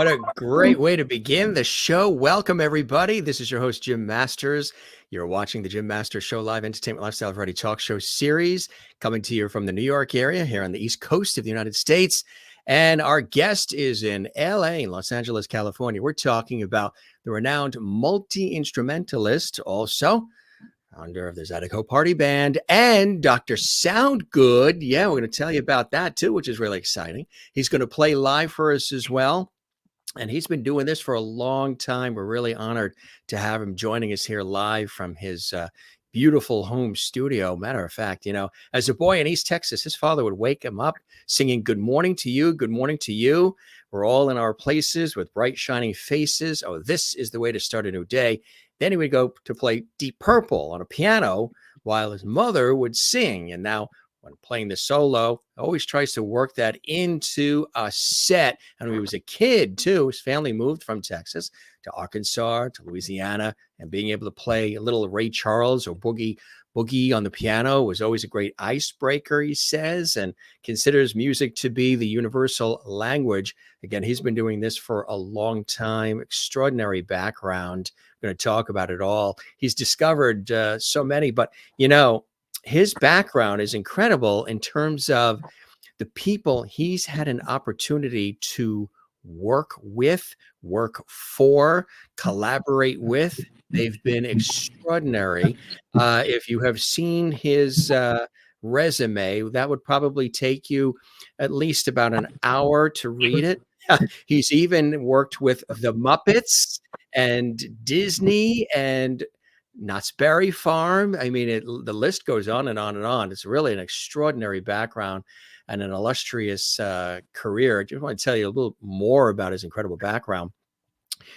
What a great way to begin the show. Welcome, everybody. This is your host, Jim Masters. You're watching the Jim Masters Show live entertainment lifestyle variety talk show series coming to you from the New York area here on the East Coast of the United States. And our guest is in LA, in Los Angeles, California. We're talking about the renowned multi-instrumentalist, also founder of the Zydeco Party Band, and Dr. Soundgood. Yeah, we're going to tell you about that too, which is really exciting. He's going to play live for us as well. And he's been doing this for a long time. We're really honored to have him joining us here live from his beautiful home studio. Matter of fact, as a boy in East Texas, his father would wake him up singing "Good morning to you, good morning to you. We're all in our places with bright shining faces. Oh, this is the way to start a new day." Then he would go to play Deep Purple on a piano while his mother would sing. And now when playing the solo, always tries to work that into a set. And when he was a kid too, his family moved from Texas to Arkansas, to Louisiana, and being able to play a little Ray Charles or Boogie on the piano was always a great icebreaker, he says, and considers music to be the universal language. Again, he's been doing this for a long time, extraordinary background. We're going to talk about it all. He's discovered so many, but his background is incredible in terms of the people he's had an opportunity to work with, work for, collaborate with. They've been extraordinary. If you have seen his resume, that would probably take you at least about an hour to read it. He's even worked with the Muppets and Disney and Knott's Berry Farm. I mean, the list goes on and on and on. It's really an extraordinary background and an illustrious career. I just want to tell you a little more about his incredible background.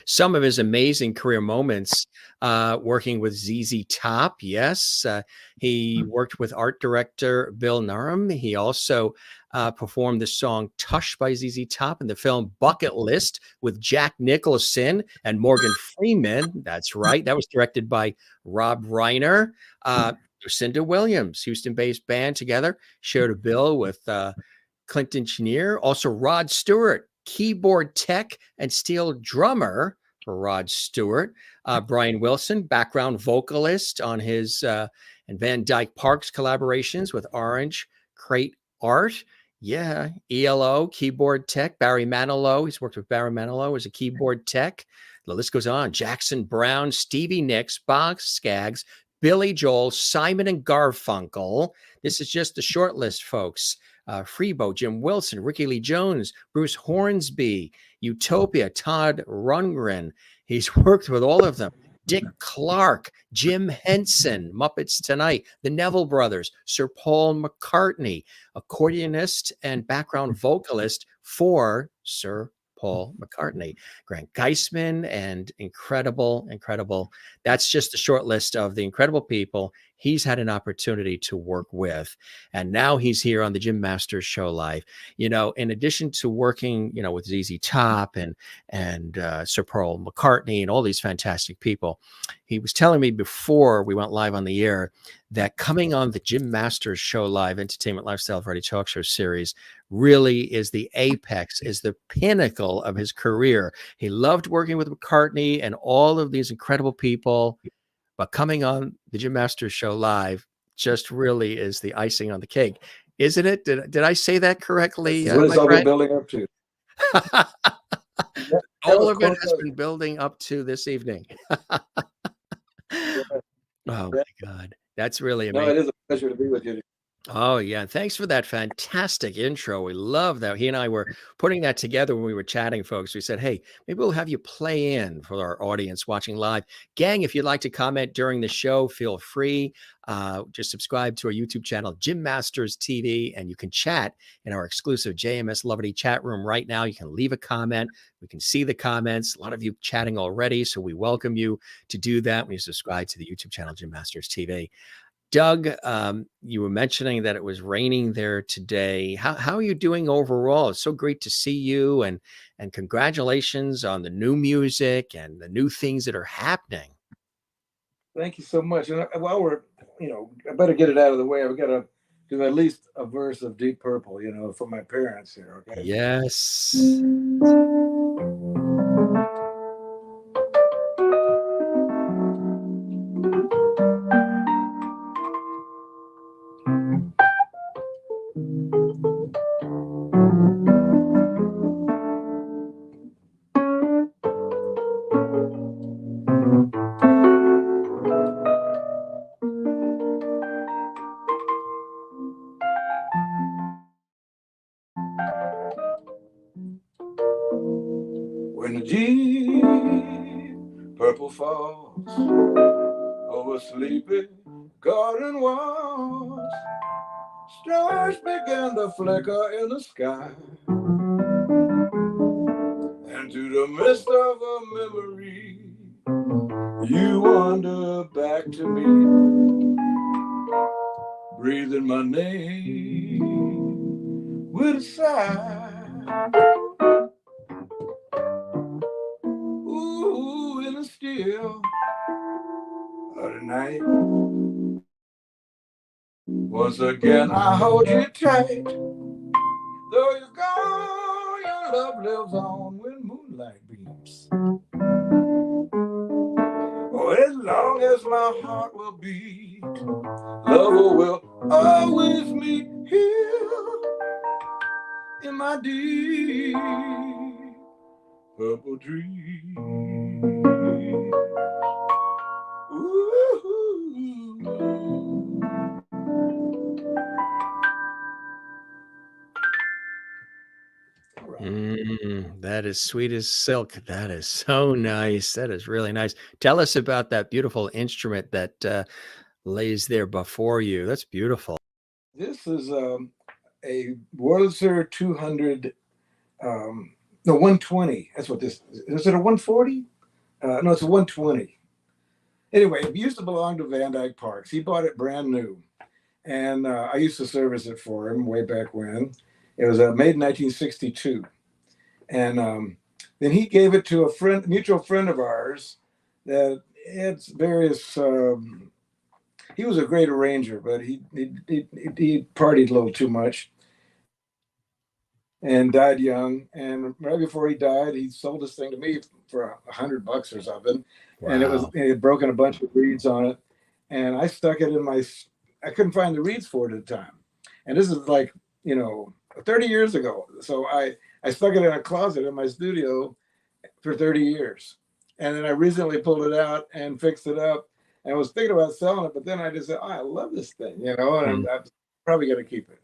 Some of his amazing career moments working with ZZ Top. Yes, he worked with art director Bill Nurham. He also performed the song Tush by ZZ Top in the film Bucket List with Jack Nicholson and Morgan Freeman. That's right. That was directed by Rob Reiner. Lucinda Williams, Houston-based band together, shared a bill with Clinton Chenier. Also Rod Stewart, keyboard tech and steel drummer for Rod Stewart. Brian Wilson, background vocalist on his and Van Dyke Parks collaborations with Orange Crate Art. Yeah, ELO, keyboard tech. Barry Manilow, he's worked with Barry Manilow as a keyboard tech. The list goes on. Jackson Browne, Stevie Nicks, Bob Skaggs, Billy Joel, Simon and Garfunkel. This is just the short list, folks. Freebo, Jim Wilson, Ricky Lee Jones, Bruce Hornsby, Utopia, Todd Rundgren. He's worked with all of them. Dick Clark, Jim Henson, Muppets Tonight, the Neville Brothers, Sir Paul McCartney, accordionist and background vocalist for Sir Paul McCartney, Grant Geisman, and incredible. That's just a short list of the incredible people he's had an opportunity to work with. And now he's here on the Jim Masters Show live. In addition to working, with ZZ Top and Sir Paul McCartney and all these fantastic people, he was telling me before we went live on the air that coming on the Jim Masters Show live entertainment lifestyle variety talk show series really is the apex, is the pinnacle of his career. He loved working with McCartney and all of these incredible people, but coming on the Jim Masters Show live just really is the icing on the cake, isn't it? Did I say that correctly? What has all been building up to? All of it has been building up to this evening. Oh my God. That's really amazing. No, it is a pleasure to be with you. Oh, yeah. Thanks for that fantastic intro. We love that. He and I were putting that together when we were chatting, folks. We said, hey, maybe we'll have you play in for our audience watching live. Gang, if you'd like to comment during the show, feel free. Just subscribe to our YouTube channel, Jim Masters TV, and you can chat in our exclusive JMS Lovity chat room right now. You can leave a comment. We can see the comments. A lot of you chatting already, so we welcome you to do that when you subscribe to the YouTube channel, Jim Masters TV. Doug, you were mentioning that it was raining there today. How are you doing overall? It's so great to see you, and congratulations on the new music and the new things that are happening. Thank you so much. And while we're, I better get it out of the way. I've got to do at least a verse of Deep Purple, for my parents here. Okay. Yes. When the deep purple falls over sleepy garden walls, stars begin to flicker in the sky, and through the mist of a memory, you wander back to me, breathing my name with a sigh. Ooh, in the still of the night, once again I hold you tight. Though you're gone, your love lives on when moonlight beams. Oh, as long as my heart will beat, love will always meet here in my deep purple dream. Ooh. That is sweet as silk. That is so nice. That is really nice. Tell us about that beautiful instrument that lays there before you. That's beautiful. This is a Wurlitzer 200, no, 120. That's what this is. It a 140? No, it's a 120. Anyway, it used to belong to Van Dyke Parks. He bought it brand new. And I used to service it for him way back when. It was made in 1962. And then he gave it to a friend, mutual friend of ours that had various, he was a great arranger, but he partied a little too much and died young. And right before he died, he sold this thing to me for $100 or something. Wow. And it had broken a bunch of reeds on it. And I stuck it in I couldn't find the reeds for it at the time. And this is like, 30 years ago. So I stuck it in a closet in my studio for 30 years. And then I recently pulled it out and fixed it up. And I was thinking about selling it, but then I just said, I love this thing, and I'm probably going to keep it.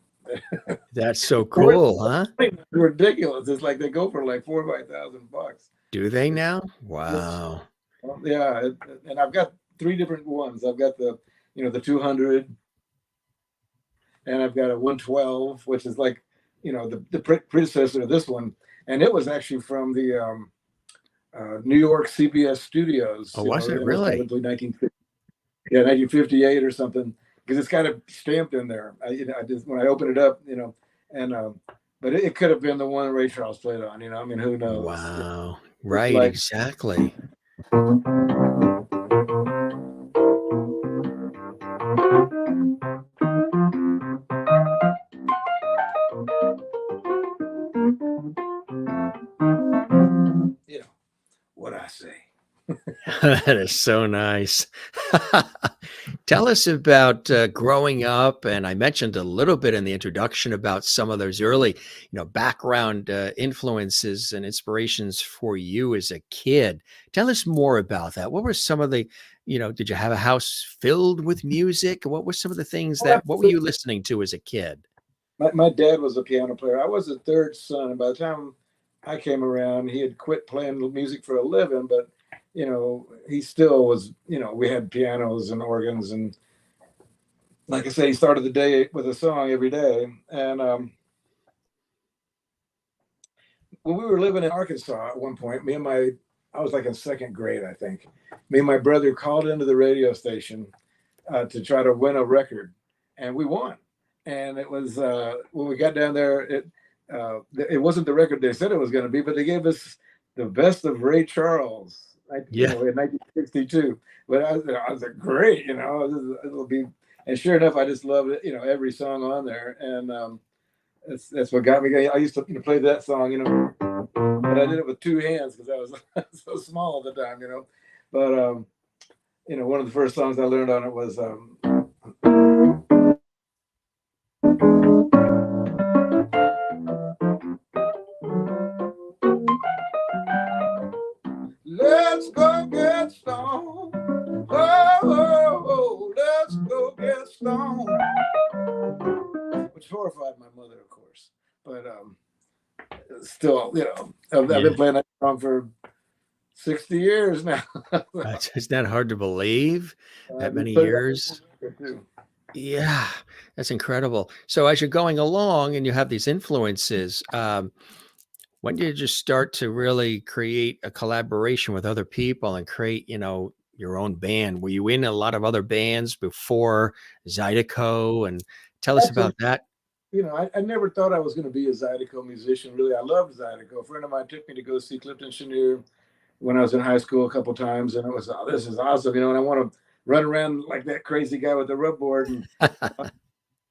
That's so cool, huh? It's ridiculous. It's like they go for like $4,000 or $5,000. Do they now? Wow. Yeah. And I've got 3 different ones. I've got the 200, and I've got a 112, which is like, the predecessor of this one. And it was actually from the New York CBS studios. Oh, was it really? 1958 or something, because it's kind of stamped in there. I just, when I open it up, but it could have been the one Ray Charles played on. Who knows? Wow. Right. Exactly. What I say. That is so nice. Tell us about growing up, and I mentioned a little bit in the introduction about some of those early, background influences and inspirations for you as a kid. Tell us more about that. What were some of the, did you have a house filled with music? What were some of the things what were you listening to as a kid? My dad was a piano player. I was the third son, and by the time I came around, he had quit playing music for a living, but he still was, we had pianos and organs. And like I say, he started the day with a song every day. And when we were living in Arkansas at one point, I was like in second grade, I think. Me and my brother called into the radio station to try to win a record, and we won. And it was, when we got down there, it wasn't the record they said it was going to be, but they gave us the best of Ray Charles. In 1962, but I was like, great, it'll be, and sure enough, I just loved it, every song on there, and that's what got me. I used to play that song, but I did it with 2 hands because I was so small at the time, But one of the first songs I learned on it was let's go get started. but still, I've been playing that song for 60 years now. It's not hard to believe that many Put it years. up too. Yeah, that's incredible. So as you're going along and you have these influences, when did you start to really create a collaboration with other people and create, your own band? Were you in a lot of other bands before Zydeco? And tell us Actually, about that. I never thought I was going to be a Zydeco musician. Really, I loved Zydeco. A friend of mine took me to go see Clifton Chenier when I was in high school a couple times, and it was, oh, this is awesome, and I want to run around like that crazy guy with the rub board, but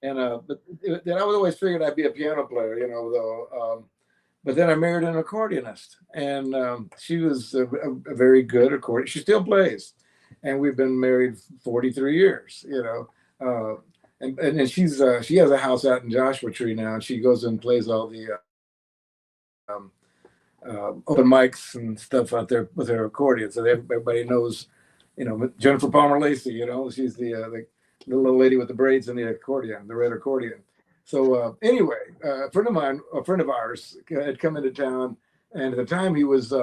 then I was always figured I'd be a piano player, though. But then I married an accordionist, and she was a very good accordion. She still plays, and we've been married 43 years, and she has a house out in Joshua Tree now, and she goes and plays all the open mics and stuff out there with her accordion. So everybody knows, Jennifer Palmer Lacey. She's the little lady with the braids and the accordion, the red accordion. So anyway, a friend of ours had come into town, and at the time he was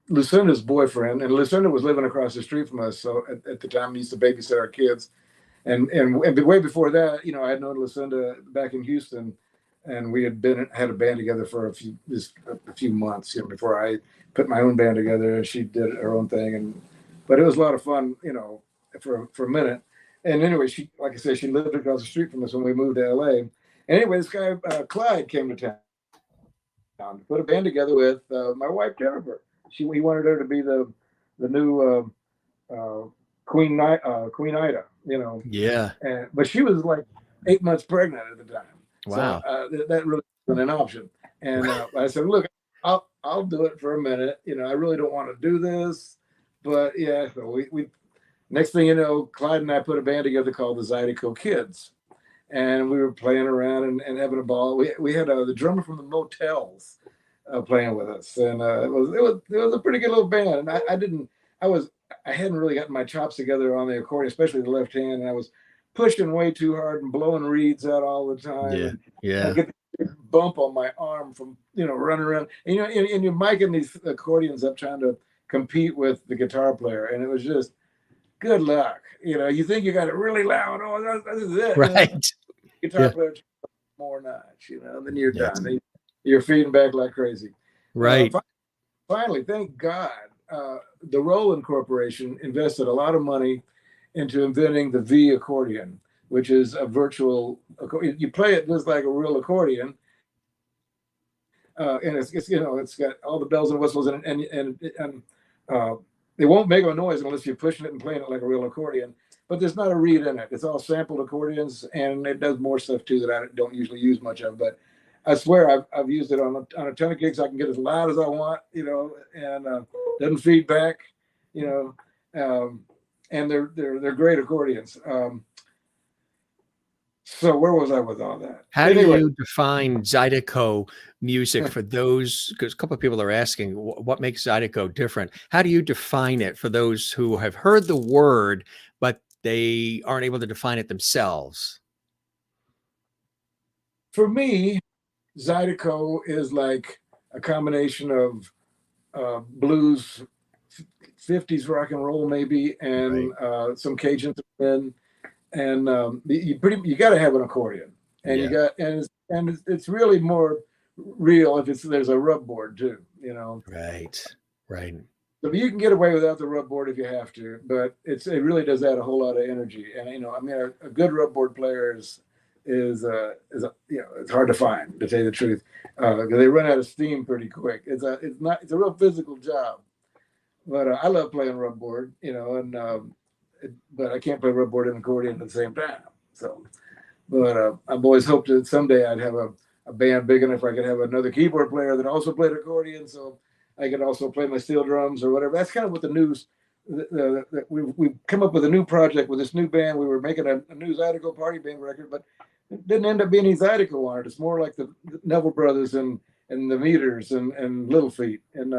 Lucinda's boyfriend, and Lucinda was living across the street from us. So at the time, he used to babysit our kids, and way before that, I had known Lucinda back in Houston, and we had had a band together for a few months, before I put my own band together, and she did her own thing, but it was a lot of fun, for a minute. And anyway, like I said, she lived across the street from us when we moved to LA. And anyway, this guy Clyde came to town to put a band together with my wife Jennifer. He wanted her to be the new Queen Ida, Yeah. but she was like 8 months pregnant at the time. Wow. So that really wasn't an option. And I said, look, I'll do it for a minute. I really don't want to do this, but yeah. So we next thing you know, Clyde and I put a band together called the Zydeco Kids, and we were playing around and having a ball. We had the drummer from the Motels playing with us, and it was a pretty good little band. And I hadn't really gotten my chops together on the accordion, especially the left hand, and I was pushing way too hard and blowing reeds out all the time. Yeah. I get the bump on my arm from running around, and and you're miking these accordions up trying to compete with the guitar player, and it was just good luck. You think you got it really loud. Oh, this is it. Right. Guitar player more notch, then you're done. You're feeding back like crazy. Right. Finally, thank God, the Roland Corporation invested a lot of money into inventing the V accordion, which is a virtual accordion. You play it just like a real accordion, and it's got all the bells and whistles, and they won't make a noise unless you're pushing it and playing it like a real accordion. But there's not a reed in it. It's all sampled accordions, and it does more stuff too that I don't usually use much of. But I swear I've used it on a ton of gigs. I can get as loud as I want, and doesn't feed back, and they're great accordions. So where was I with all that? How do you define Zydeco music for those? Because a couple of people are asking what makes Zydeco different. How do you define it for those who have heard the word, but they aren't able to define it themselves? For me, Zydeco is like a combination of blues, 50s rock and roll maybe, and some Cajun in. And you got to have an accordion, and it's really more real if there's a rub board too, Right. So you can get away without the rub board if you have to, but it really does add a whole lot of energy. And a good rub board player is it's hard to find, to tell you the truth, because they run out of steam pretty quick. It's a real physical job, but I love playing rub board, but I can't play rub board and accordion at the same time. So, but I've always hoped that someday I'd have a band big enough where I could have another keyboard player that also played accordion, so I could also play my steel drums or whatever. That's kind of what the news. We've come up with a new project with this new band. We were making a new Zydeco Party Band record, but it didn't end up being any Zydeco on it. It's more like the Neville Brothers and the Meters and Little Feet and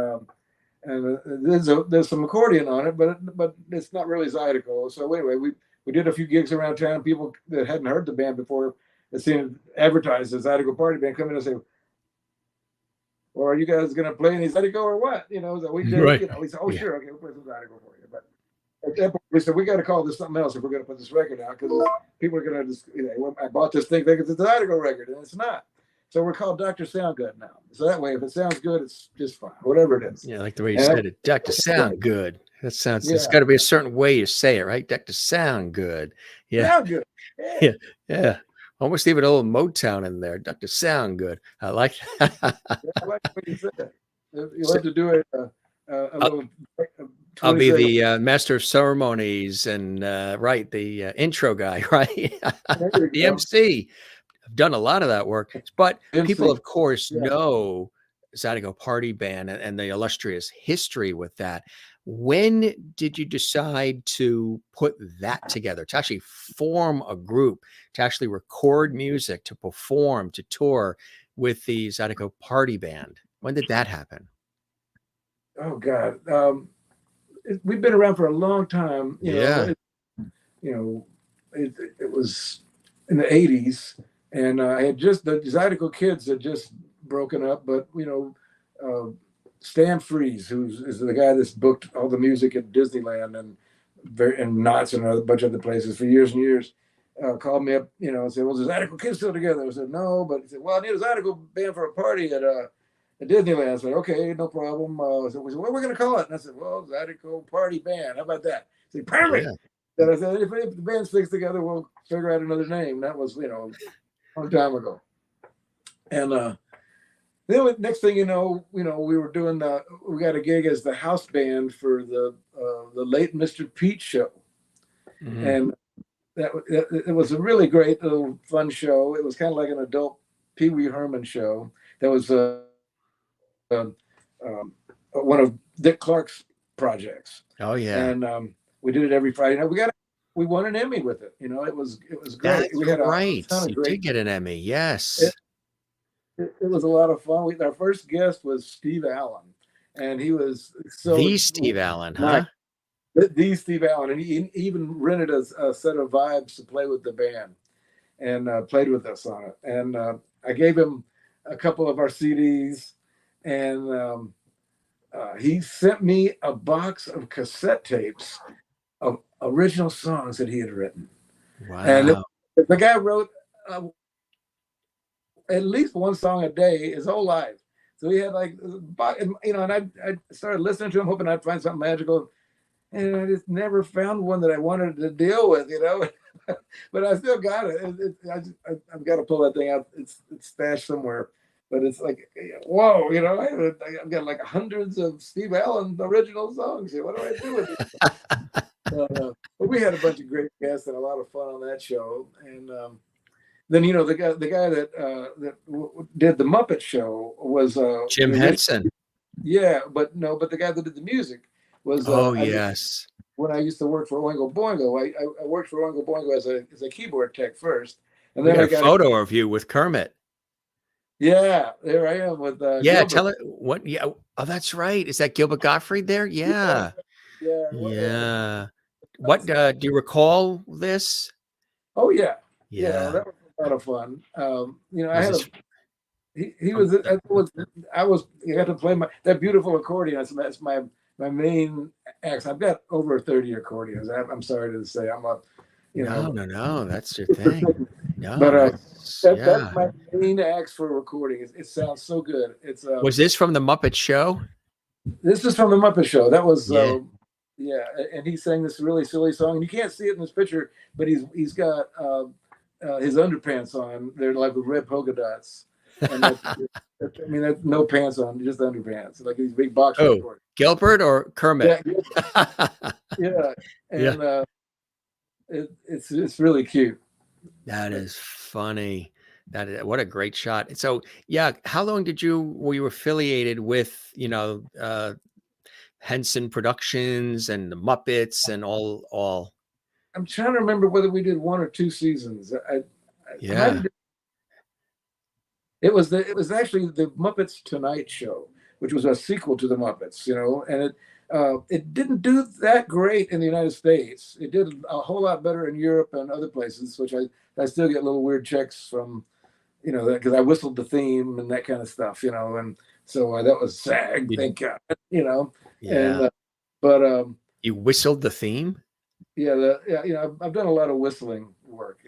there's some accordion on it, but it's not really Zydeco. So anyway, we did a few gigs around town. People that hadn't heard the band before seen advertised as Zydeco Party Band, come in and say, "Well, are you guys going to play any Zydeco or what?" So we did. Right. He said, "Oh, sure, okay, we'll play some Zydeco for you." But at that point, we said, "We got to call this something else if we're going to put this record out, because people are going to just, I bought this thing thinking it's a Zydeco record, and it's not." So we're called Dr. Soundgood now. So that way, if it sounds good, it's just fine, whatever it is. Yeah, like the way you said it, Dr. Soundgood. That sounds. Yeah. It's got to be a certain way you say it, right? Dr. Soundgood. Yeah. Soundgood. Yeah. Yeah. Almost even a little Motown in there. Dr. Soundgood. I like that. I like what you said. You'll have to do a little. I'll be the master of ceremonies and right, the intro guy, right? The MC. I've done a lot of that work, but people, of course, know Zydeco Party Band and the illustrious history with that. When did you decide to put that together, to actually form a group, to actually record music, to perform, to tour with the Zydeco Party Band? When did that happen? Oh, God. We've been around for a long time. It was in the 80s. And I had just, the Zydeco kids had just broken up, but Stan Freeze, is the guy that's booked all the music at Disneyland and Knott's and a bunch of other places for years and years, called me up, and said, "Well, is the Zydeco kids still together?" I said, "No," but he said, "Well, I need a Zydeco band for a party at Disneyland." I said, "Okay, no problem." So we said, "What are we going to call it?" And I said, "Well, Zydeco Party Band. How about that?" He said, "Perfect." Yeah. Then I said, if the band sticks together, we'll figure out another name. That was, long time ago. And then next thing we were doing we got a gig as the house band for the late Mr. Pete show. Mm-hmm. And it was a really great little fun show. It was kind of like an adult Pee Wee Herman show. That was one of Dick Clark's projects. Oh yeah. And we did it every Friday night. We won an Emmy with it. It was great. That's we had right. You did get an Emmy. Yes. It was a lot of fun. Our first guest was Steve Allen, and he was the Steve Allen, huh? The Steve Allen, and he even rented a set of vibes to play with the band, and played with us on it. And I gave him a couple of our CDs, and he sent me a box of cassette tapes of original songs that he had written. Wow. And the guy wrote at least one song a day his whole life. So he had and I started listening to him, hoping I'd find something magical. And I just never found one that I wanted to deal with, but I still got it. I've got to pull that thing out. It's stashed somewhere, but it's like, whoa, I've got like hundreds of Steve Allen original songs here. What do I do with it? But we had a bunch of great guests and a lot of fun on that show. And then the guy that did the Muppet Show was Jim Henson. Yeah, but the guy that did the music was yes. When I used to work for Oingo Boingo, I worked for Oingo Boingo as a keyboard tech first, and then I got a photo of you with Kermit. Yeah, there I am with Gilbert. Tell it what. Yeah, oh, that's right. Is that Gilbert Gottfried there? Yeah. Yeah. What do you recall this? Oh yeah. Yeah. That was a lot of fun. I had I got to play that beautiful accordion. That's my main axe. I've got over 30 accordions. I'm sorry to say I'm up. No, that's your thing. No, but that's my main axe for recording. It sounds so good. It's was this from the Muppet Show? This is from the Muppet Show. That was and he sang this really silly song, and you can't see it in this picture, but he's got his underpants on. They're like with red polka dots. And that's no pants on, just underpants, like these big boxer shorts. Gilbert or Kermit? Yeah. And it's really cute. That is funny. What a great shot. So how long were you affiliated with Henson Productions and the Muppets and all? I'm trying to remember whether we did one or two seasons. It was actually the Muppets Tonight Show, which was a sequel to the Muppets, and It didn't do that great in the United States. It did a whole lot better in Europe and other places, which I still get little weird checks from, because I whistled the theme and that kind of stuff, and so that was SAG, thank God, Yeah. and but You whistled the theme? I've done a lot of whistling work.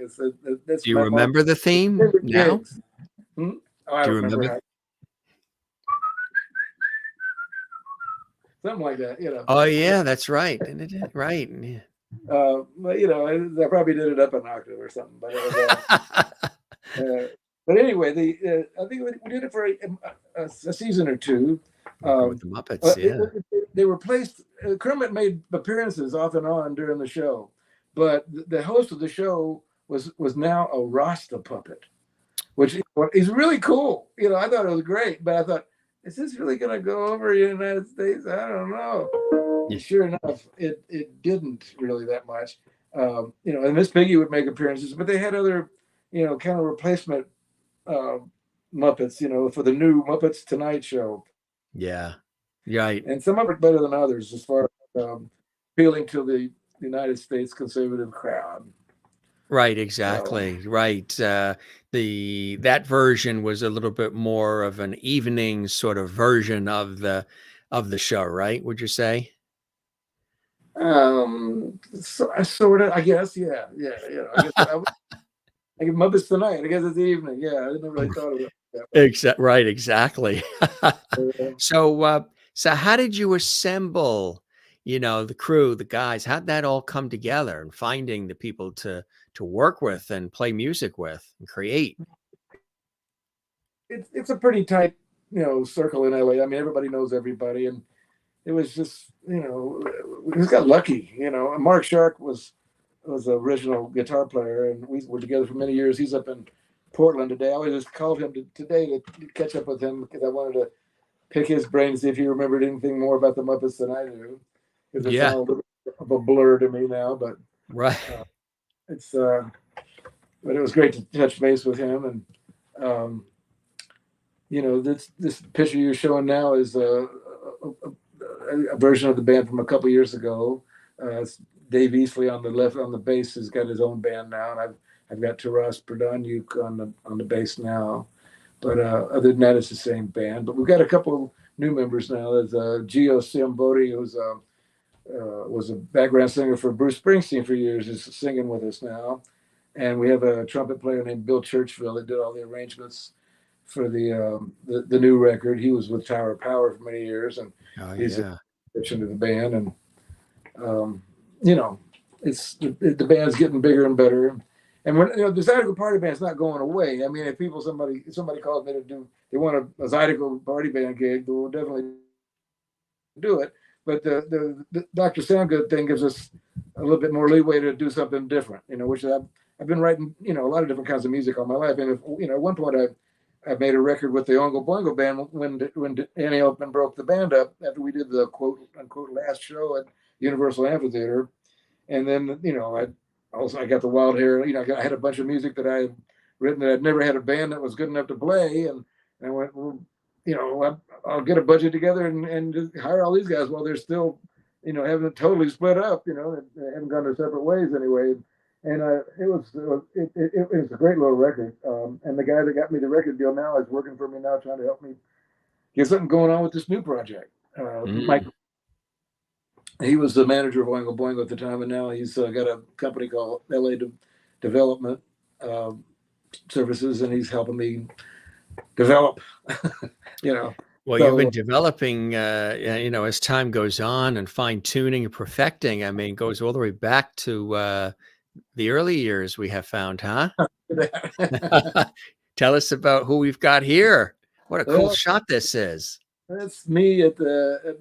That's Do you my remember the theme favorite now? gigs. Hmm? Oh, I Do you don't remember remember? how, something like that, Oh, yeah, that's right. Right. Yeah. But I probably did it up an octave or something. But it was uh, but anyway, I think we did it for a season or two. Working with Um, the Muppets, yeah. they were placed. Kermit made appearances off and on during the show, but the host of the show was now a Rasta puppet, which is really cool. I thought it was great, but I thought, is this really going to go over in the United States? I don't know. Yeah. Sure enough, it didn't really that much. And Miss Piggy would make appearances, but they had other, kind of replacement uh, Muppets, for the new Muppets Tonight Show. Yeah. Right. And some of it better than others as far as appealing to the United States conservative crowd. Right, So, exactly. Right. That version was a little bit more of an evening sort of version of the show, right? Would you say? sort of, I guess, yeah. I guess I give Muppets Tonight. I guess it's the evening. Yeah, I never really thought of it that way. Right, exactly. Uh, So how did you assemble, the crew, the guys? How'd that all come together and finding the people to work with and play music with and create? it's a pretty tight, circle in LA. I mean, everybody knows everybody, and it was just, we just got lucky. And Mark Shark was the original guitar player, and we were together for many years. He's up in Portland today. I always just called him today to catch up with him because I wanted to pick his brain, see if he remembered anything more about the Muppets than I do. Because it's Yeah, all a little bit of a blur to me now, but right. it's but it was great to touch base with him. And this picture you're showing now is a version of the band from a couple years ago. It's Dave Easley on the left on the bass has got his own band now, and I've got Taras Pradanyuk on the bass now. But other than that, it's the same band. But we've got a couple of new members now. There's Gio Siambodi, who's was a background singer for Bruce Springsteen for years, is singing with us now. And we have a trumpet player named Bill Churchville that did all the arrangements for the new record. He was with Tower of Power for many years, and Oh, he's yeah. addition to the band. And um, it's the band's getting bigger and better. And when the Zydeco Party Band's not going away. I mean, if somebody calls me to do, they want a Zydeco Party Band gig, we'll definitely do it. But the Dr. Soundgood thing gives us a little bit more leeway to do something different. Which I've been writing, a lot of different kinds of music all my life. And at one point I made a record with the Oingo Boingo Band when Annie Open broke the band up after we did the quote unquote last show at Universal Amphitheater. And then, I got the Wild Hair, I had a bunch of music that I had written that I'd never had a band that was good enough to play. And I went, well, I'll get a budget together and just hire all these guys while they're still, haven't totally split up, they haven't gone their separate ways anyway. And it was a great little record. And the guy that got me the record deal now is working for me now, trying to help me get something going on with this new project. Mike, he was the manager of Oingo Boingo at the time, and now he's got a company called LA Development Services, and he's helping me develop. Well, you've been developing, as time goes on and fine tuning and perfecting. I mean, goes all the way back to the early years we have found, huh? Tell us about who we've got here. What a cool shot this is. That's me at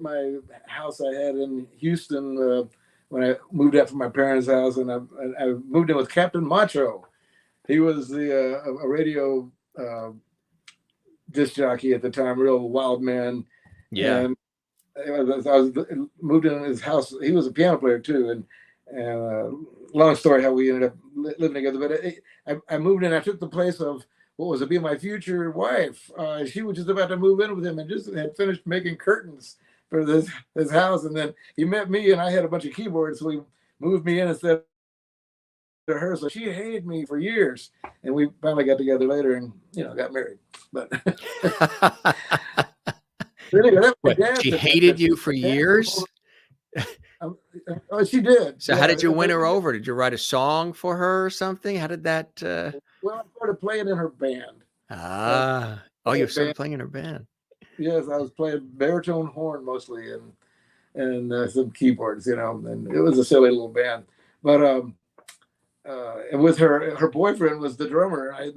my house I had in Houston when I moved out from my parents' house, and I moved in with Captain Macho. He was a radio disc jockey at the time, real wild man. Yeah. And I was moved in his house. He was a piano player too, and long story how we ended up living together. But I moved in. I took the place of what was to be my future wife. She was just about to move in with him and just had finished making curtains for this house. And then he met me, and I had a bunch of keyboards, so he moved me in instead of her. So she hated me for years, and we finally got together later, and got married. But anyway, that was my What, she dad. hated you for years? Oh, she did. So how did you win her over? Did you write a song for her or something? How did that? Well, I started playing in her band. Oh, you started playing in her band. Yes, I was playing baritone horn mostly, and some keyboards, and it was a silly little band. But and with her boyfriend was the drummer. I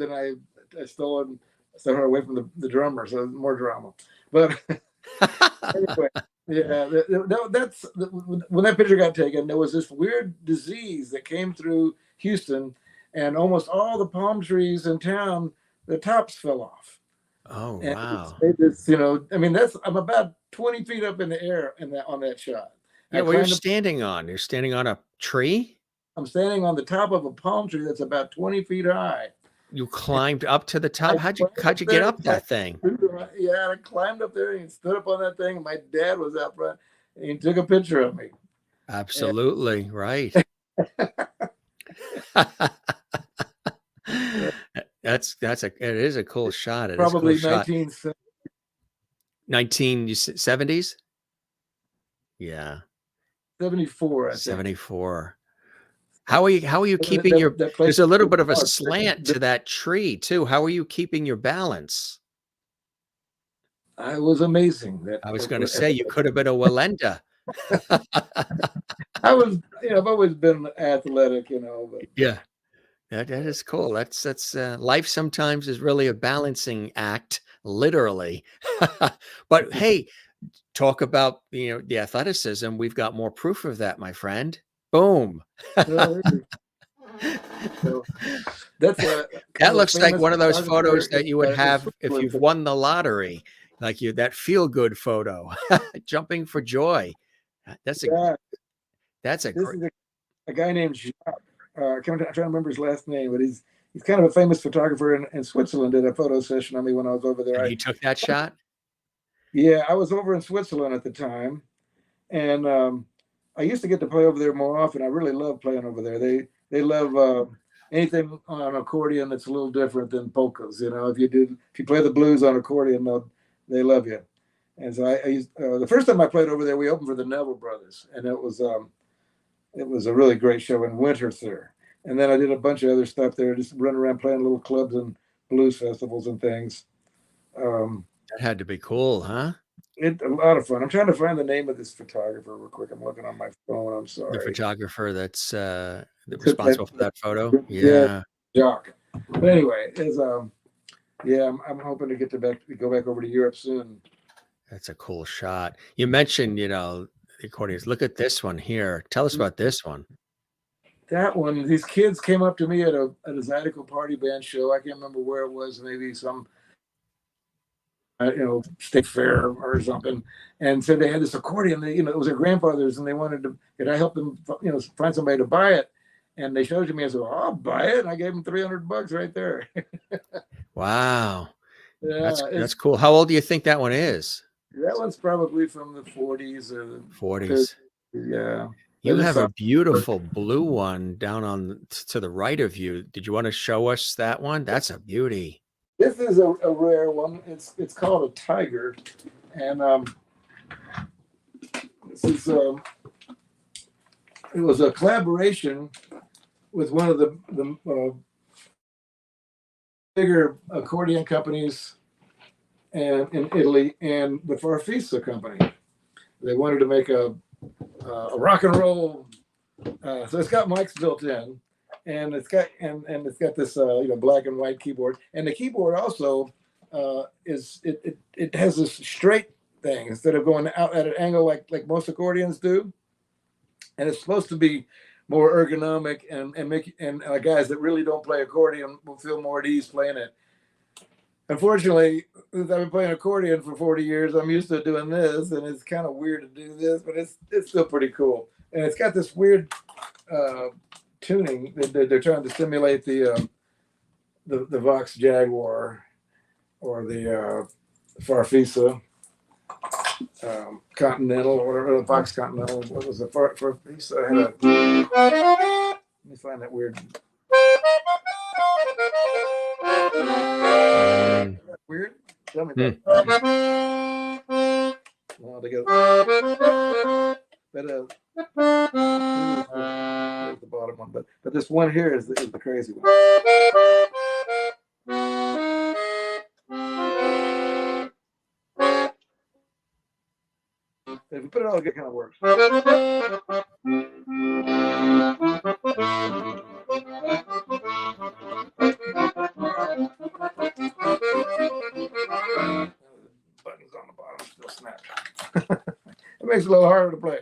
stole her away from the drummer, so more drama. But anyway, yeah, that's when that picture got taken. There was this weird disease that came through Houston, and almost all the palm trees in town, the tops fell off. Oh, and wow! I'm about 20 feet up in the air on that shot. Yeah, what you're standing on? You're standing on a tree? I'm standing on the top of a palm tree that's about 20 feet high. You climbed up to the top? How'd you get up that thing? Yeah, I climbed up there and stood up on that thing. And my dad was out front, and he took a picture of me. Absolutely, right. It is a cool shot. It probably is a cool 1970s. Yeah. 74, I think. 74. How are you keeping there's a little bit of a slant to that tree too. How are you keeping your balance? I was amazing. I was going to say you could have been a Wallenda. I've always been athletic, but yeah, that is cool. That's life sometimes is really a balancing act, literally. But hey, talk about the athleticism. We've got more proof of that, my friend. Boom. So that looks like one of those photos that you would have if you've won the lottery, like that feel good photo, jumping for joy. That's a great. A guy named Jack. I'm trying to remember his last name, but he's kind of a famous photographer in Switzerland. Did a photo session on me when I was over there. And you took that shot? Yeah, I was over in Switzerland at the time, and I used to get to play over there more often. I really love playing over there. They love anything on accordion that's a little different than polkas. If you play the blues on accordion, they love you. And so I used, the first time I played over there, we opened for the Neville Brothers, and it was a really great show in Winters there. And then I did a bunch of other stuff there, just running around playing little clubs and blues festivals and things. That had to be cool, huh? A lot of fun. I'm trying to find the name of this photographer real quick. I'm looking on my phone. I'm sorry. The photographer that's responsible for that photo. Yeah, Jock. But anyway, I'm hoping to go back over to Europe soon. That's a cool shot. You mentioned, the accordions. Look at this one here. Tell us about this one. That one, these kids came up to me at a Zydeco Party Band show. I can't remember where it was. Maybe some state fair or something, and said they had this accordion. It was their grandfather's, and they wanted to. Could I help them, find somebody to buy it? And they showed it to me. I said, "I'll buy it." And I gave them $300 right there. Wow, yeah, that's cool. How old do you think that one is? That one's probably from the 40s or the 40s. Yeah. You have a beautiful blue one down to the right of you. Did you want to show us that one? That's a beauty. This is a rare one. It's called a Tiger, and this is it was a collaboration with one of the bigger accordion companies in Italy and the Farfisa company. They wanted to make a rock and roll, so it's got mics built in. And it's got this black and white keyboard, and the keyboard also it has this straight thing instead of going out at an angle like most accordions do, and it's supposed to be more ergonomic and make guys that really don't play accordion will feel more at ease playing it. Unfortunately, I've been playing accordion for 40 years. I'm used to doing this, and it's kind of weird to do this, but it's still pretty cool. And it's got this weird tuning that they're trying to simulate the Vox Jaguar or the Farfisa. Continental or whatever, the Fox Continental. What was the first? He had a. Let me find that weird. Weird? Tell me about it. Well, they go. But there's the bottom one, but this one here is the crazy one. If you put it all together, it kind of works. Buttons on the bottom still snap. It makes it a little harder to play.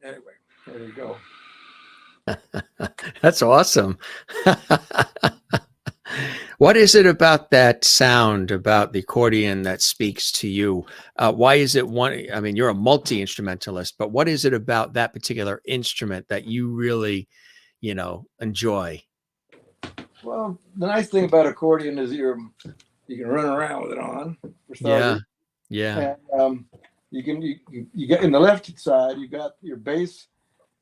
Anyway, there you go. That's awesome. What is it about that sound, about the accordion, that speaks to you? Why is it one? I mean, you're a multi-instrumentalist, but what is it about that particular instrument that you really, enjoy? Well, the nice thing about accordion is you can run around with it on. For starters. Yeah. And you get in the left side, you got your bass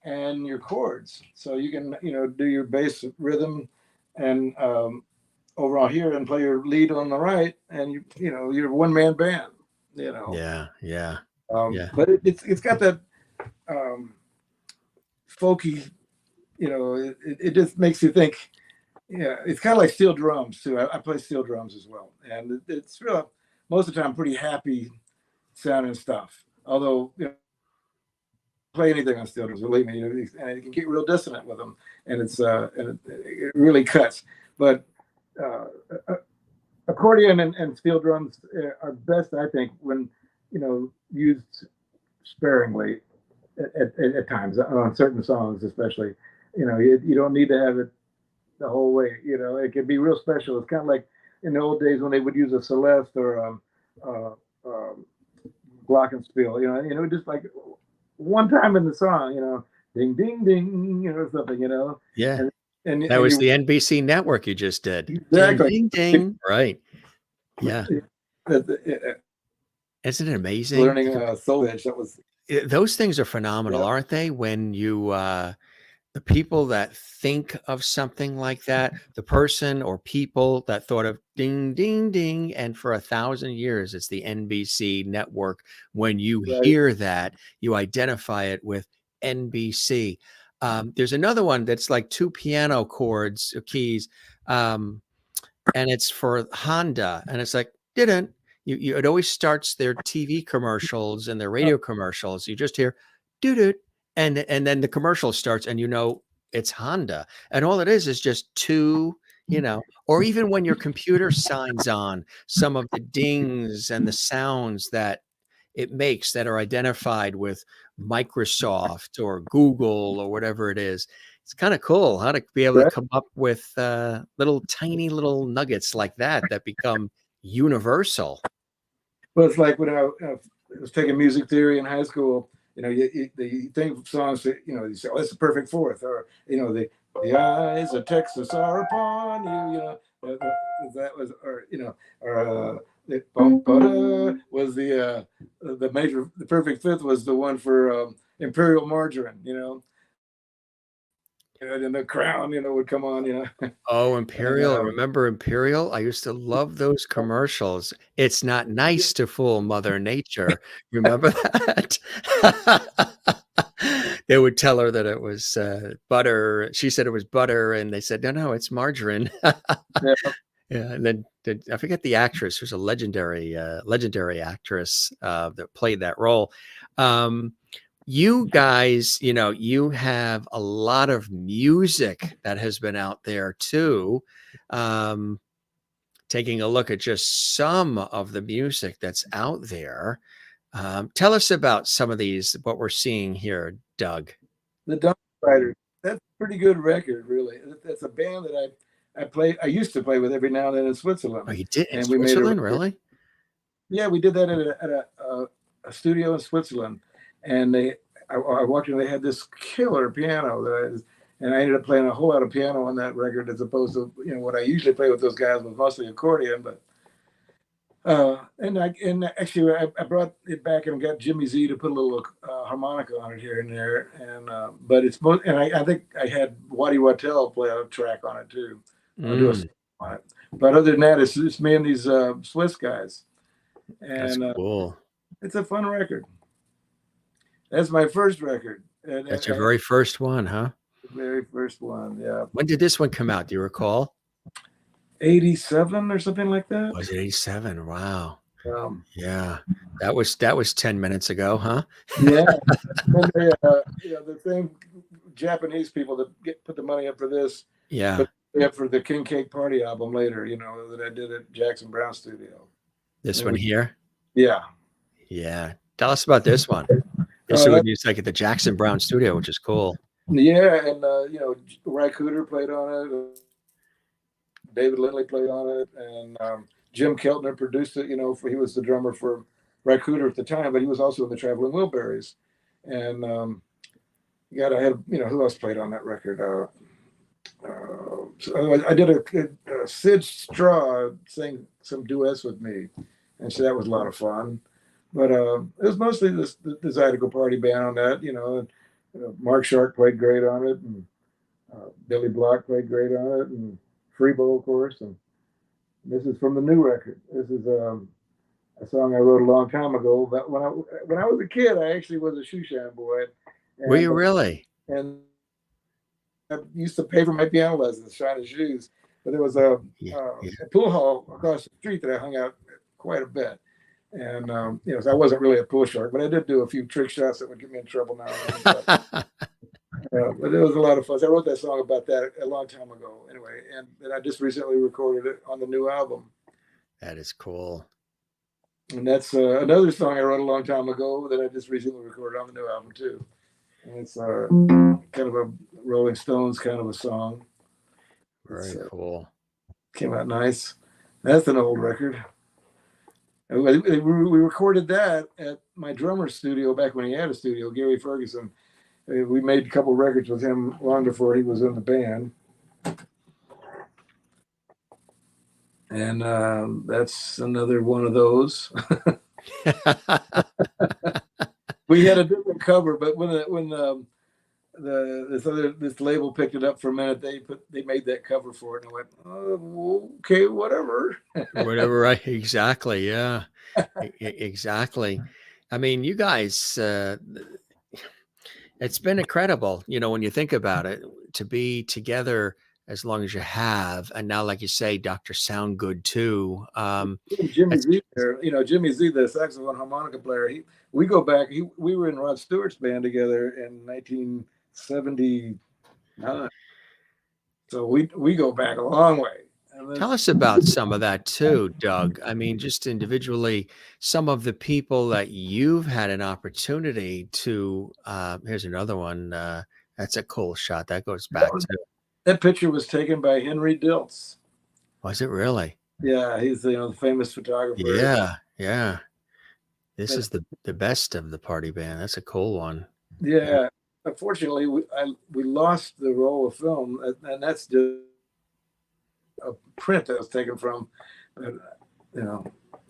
and your chords, so you can do your bass rhythm, and over on here and play your lead on the right, and you're one man band. Yeah. But it's got that folky, it just makes you think. Yeah, it's kind of like steel drums too. I play steel drums as well, and it's real most of the time pretty happy sounding stuff. Although play anything on steel drums, believe me, and you can get real dissonant with them, and it really cuts. But accordion and steel drums are best, I think, when used sparingly at times on certain songs, especially. You don't need to have it the whole way. It can be real special. It's kind of like in the old days when they would use a celeste or glockenspiel. Just like one time in the song, ding ding ding, something, Yeah. And That was the NBC network you just did. Exactly. Ding, ding, ding. Right. Yeah. Isn't it amazing? Learning soul edge. That was. Those things are phenomenal, aren't they? When you, the people that think of something like that, the person or people that thought of ding, ding, ding, and for 1,000 years, it's the NBC network. When you hear that, you identify it with NBC. There's another one that's like 2 piano chords, keys, and it's for Honda, and it's like, didn't. It always starts their TV commercials and their radio commercials. You just hear, doo-doo, and then the commercial starts, and it's Honda, and all it is just two, or even when your computer signs on, some of the dings and the sounds that it makes that are identified with Microsoft or Google or whatever it is. It's kind of cool how to be able to come up with tiny little nuggets like that become universal. Well, it's like when I was taking music theory in high school. You think of songs that you say, "Oh, it's a perfect fourth," or the eyes of Texas are upon you. That was, or the was the major. The perfect fifth was the one for Imperial Margarine. And the Crown, would come on. Oh, Imperial. Remember Imperial? I used to love those commercials. It's not nice to fool Mother Nature. Remember that? They would tell her that it was butter. She said it was butter, and they said, no, it's margarine. Yeah. Yeah, and then I forget the actress who's a legendary actress that played that role. Um, you guys, you have a lot of music that has been out there too. Um, Taking a look at just some of the music that's out there. Tell us about some of these, what we're seeing here, Doug. The Dumb Riders. That's a pretty good record, really. That's a band that I play. I used to play with every now and then in Oh, Switzerland, you did in and we made a Switzerland, record. really? Yeah, we did that at a studio in Switzerland, and I walked in. They had this killer piano and I ended up playing a whole lot of piano on that record as opposed to what I usually play with those guys was mostly accordion, but. And actually I brought it back and got Jimmy Z to put a little harmonica on it here and there, and but it's most and I think I had Waddy Wattel play a track on it too, or do a song on it. But other than that, it's me and these Swiss guys, That's and cool. it's a fun record. That's my first record. That's your very first one, huh? The very first one, yeah. When did this one come out? Do you recall? 87 or something like that. Was it 87? Wow. Um, Yeah. That was 10 minutes ago, huh? yeah. And they, the same Japanese people that put the money up for this, Yeah. put the money up for the King Cake Party album later, that I did at Jackson Brown Studio. This one here? Yeah. Yeah. Tell us about this one. This one is like at the Jackson Brown studio, which is cool. Yeah, and Ry Cooder played on it. David Lindley played on it, and Jim Keltner produced it. He was the drummer for Ry Cooder at the time, but he was also in the Traveling Wilburys. And I had who else played on that record? So I did a Sid Straw sang some duets with me, and so that was a lot of fun. But it was mostly the Zydeco Party Band on that. Mark Shark played great on it, and Billy Block played great on it, and Freebo, of course. And this is from the new record. This is a song I wrote a long time ago. But when I was a kid, I actually was a shoe shine boy. Were you really? And I used to pay for my piano lessons, shining shoes. But there was a pool hall across the street that I hung out quite a bit. And so I wasn't really a pool shark, but I did do a few trick shots that would get me in trouble now and then. But it was a lot of fun. So I wrote that song about that a long time ago, anyway, and I just recently recorded it on the new album. That is cool. And that's another song I wrote a long time ago that I just recently recorded on the new album too. And it's kind of a Rolling Stones kind of a song. Very cool. Came out nice. That's an old record. We recorded that at my drummer's studio back when he had a studio, Gary Ferguson. We made a couple records with him long before he was in the band. And that's another one of those. We had a different cover, but when this label picked it up for a minute, they made that cover for it, and I went, oh, okay, whatever. Whatever, right? Exactly. Yeah. Exactly. I mean, you guys, it's been incredible, when you think about it, to be together as long as you have, and now, like you say, Dr. Soundgood too. Jimmy Z there, Jimmy Z, the saxophone harmonica player. We go back. We were in Rod Stewart's band together in 1979. So we go back a long way. Tell us about some of that too, Doug. I mean, just individually, some of the people that you've had an opportunity to. Here's another one. That's a cool shot. That goes back to. That picture was taken by Henry Diltz. Was it really? Yeah, he's the famous photographer. Yeah, yeah. This is the best of the party band. That's a cool one. Yeah. Unfortunately, we lost the roll of film, and that's just a print that was taken from,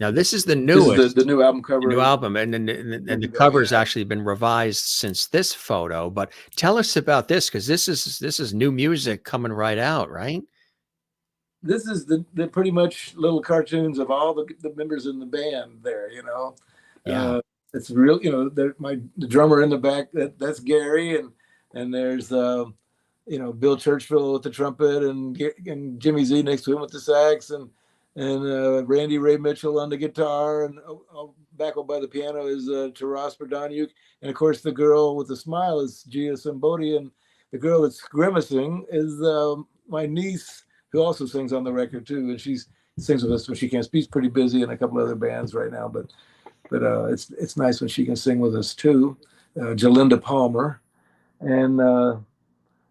Now this is the newest, this is the new album cover. New album, and the cover's actually been revised since this photo. But tell us about this, because this is new music coming right out, right? This is the pretty much little cartoons of all the members in the band there. Yeah. It's real. The drummer in the back. That's Gary, and there's Bill Churchville with the trumpet and Jimmy Z next to him with the sax and Randy Ray Mitchell on the guitar, and back up by the piano is Taras Berdanyuk, and of course the girl with the smile is Gia Sambodi, and the girl that's grimacing is my niece, who also sings on the record too, and she sings with us when she can. She's pretty busy in a couple other bands right now, but it's nice when she can sing with us too. Jalinda Palmer, and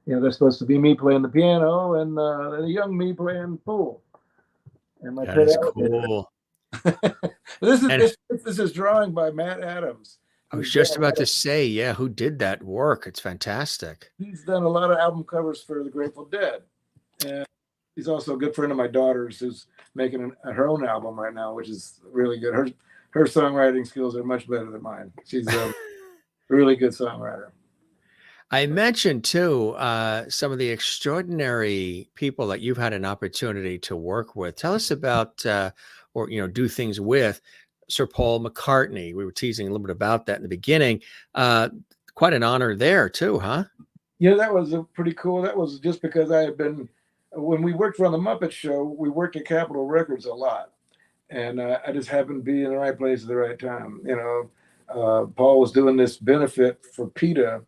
there's supposed to be me playing the piano and a young me playing pool. And my that is cool. This is drawing by Matt Adams. I was just about to say, yeah, who did that work? It's fantastic. He's done a lot of album covers for the Grateful Dead, and he's also a good friend of my daughter's, who's making her own album right now, which is really good. Her songwriting skills are much better than mine. She's a really good songwriter. I mentioned too some of the extraordinary people that you've had an opportunity to work with. Tell us about or do things with Sir Paul McCartney. We were teasing a little bit about that in the beginning. Quite an honor there too, huh? Yeah, that was pretty cool. That was just because I had been, when we worked on the Muppet Show, we worked at Capitol Records a lot, and I just happened to be in the right place at the right time. Paul was doing this benefit for PETA.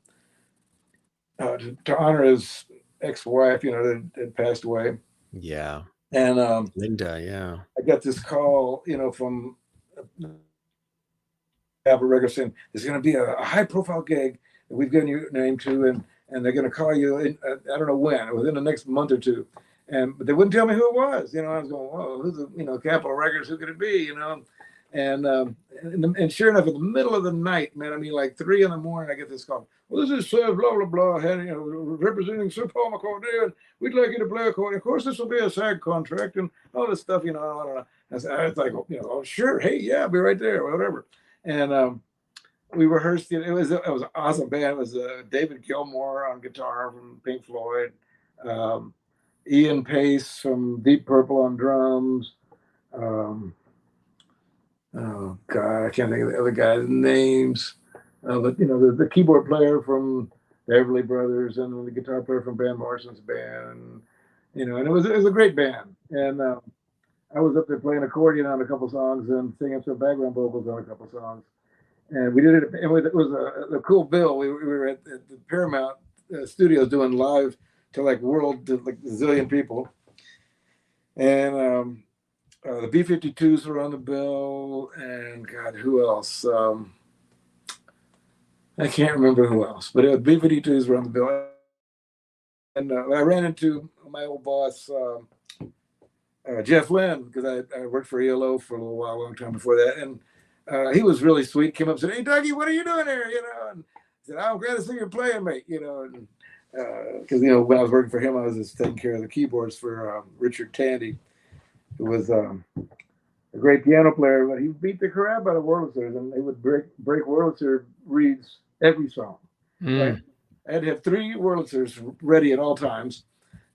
To honor his ex-wife, that had passed away. Yeah. And Linda, yeah. I got this call, from Apple Records saying there's going to be a high-profile gig that we've given your name to, and they're going to call you. I don't know when, within the next month or two. But they wouldn't tell me who it was. I was going, whoa, who's the, Capitol Records? Who could it be? And sure enough, in the middle of the night, man, I mean, like 3 a.m, I get this call. Well, this is blah blah blah, representing Sir Paul McCartney, and we'd like you to play accordion. Of course, this will be a SAG contract and all this stuff. I don't know. I was like, oh, sure, hey, yeah, I'll be right there, whatever. And we rehearsed it. It was an awesome band. It was David Gilmore on guitar from Pink Floyd, Ian Pace from Deep Purple on drums. Oh God, I can't think of the other guys' names. But the keyboard player from the Everly Brothers and the guitar player from Van Morrison's band, and it was a great band. And I was up there playing accordion on a couple songs and singing some background vocals on a couple songs. And we did it. And it was a cool bill. We were at the Paramount Studios doing live to like a zillion people. And the B-52s were on the bill, and God, who else? I can't remember who else, but B-52s were on the bill. And I ran into my old boss, Jeff Lynne, because I worked for ELO for a long time before that. And he was really sweet, came up and said, "Hey, Dougie, what are you doing here?" And I said, "I'm glad to see you're playing, mate." Because, when I was working for him, I was just taking care of the keyboards for Richard Tandy, who was a great piano player, but he beat the crap out of Wurlitzers, and they would break Wurlitzer reeds every song. Right? I had to have 3 Wurlitzers ready at all times.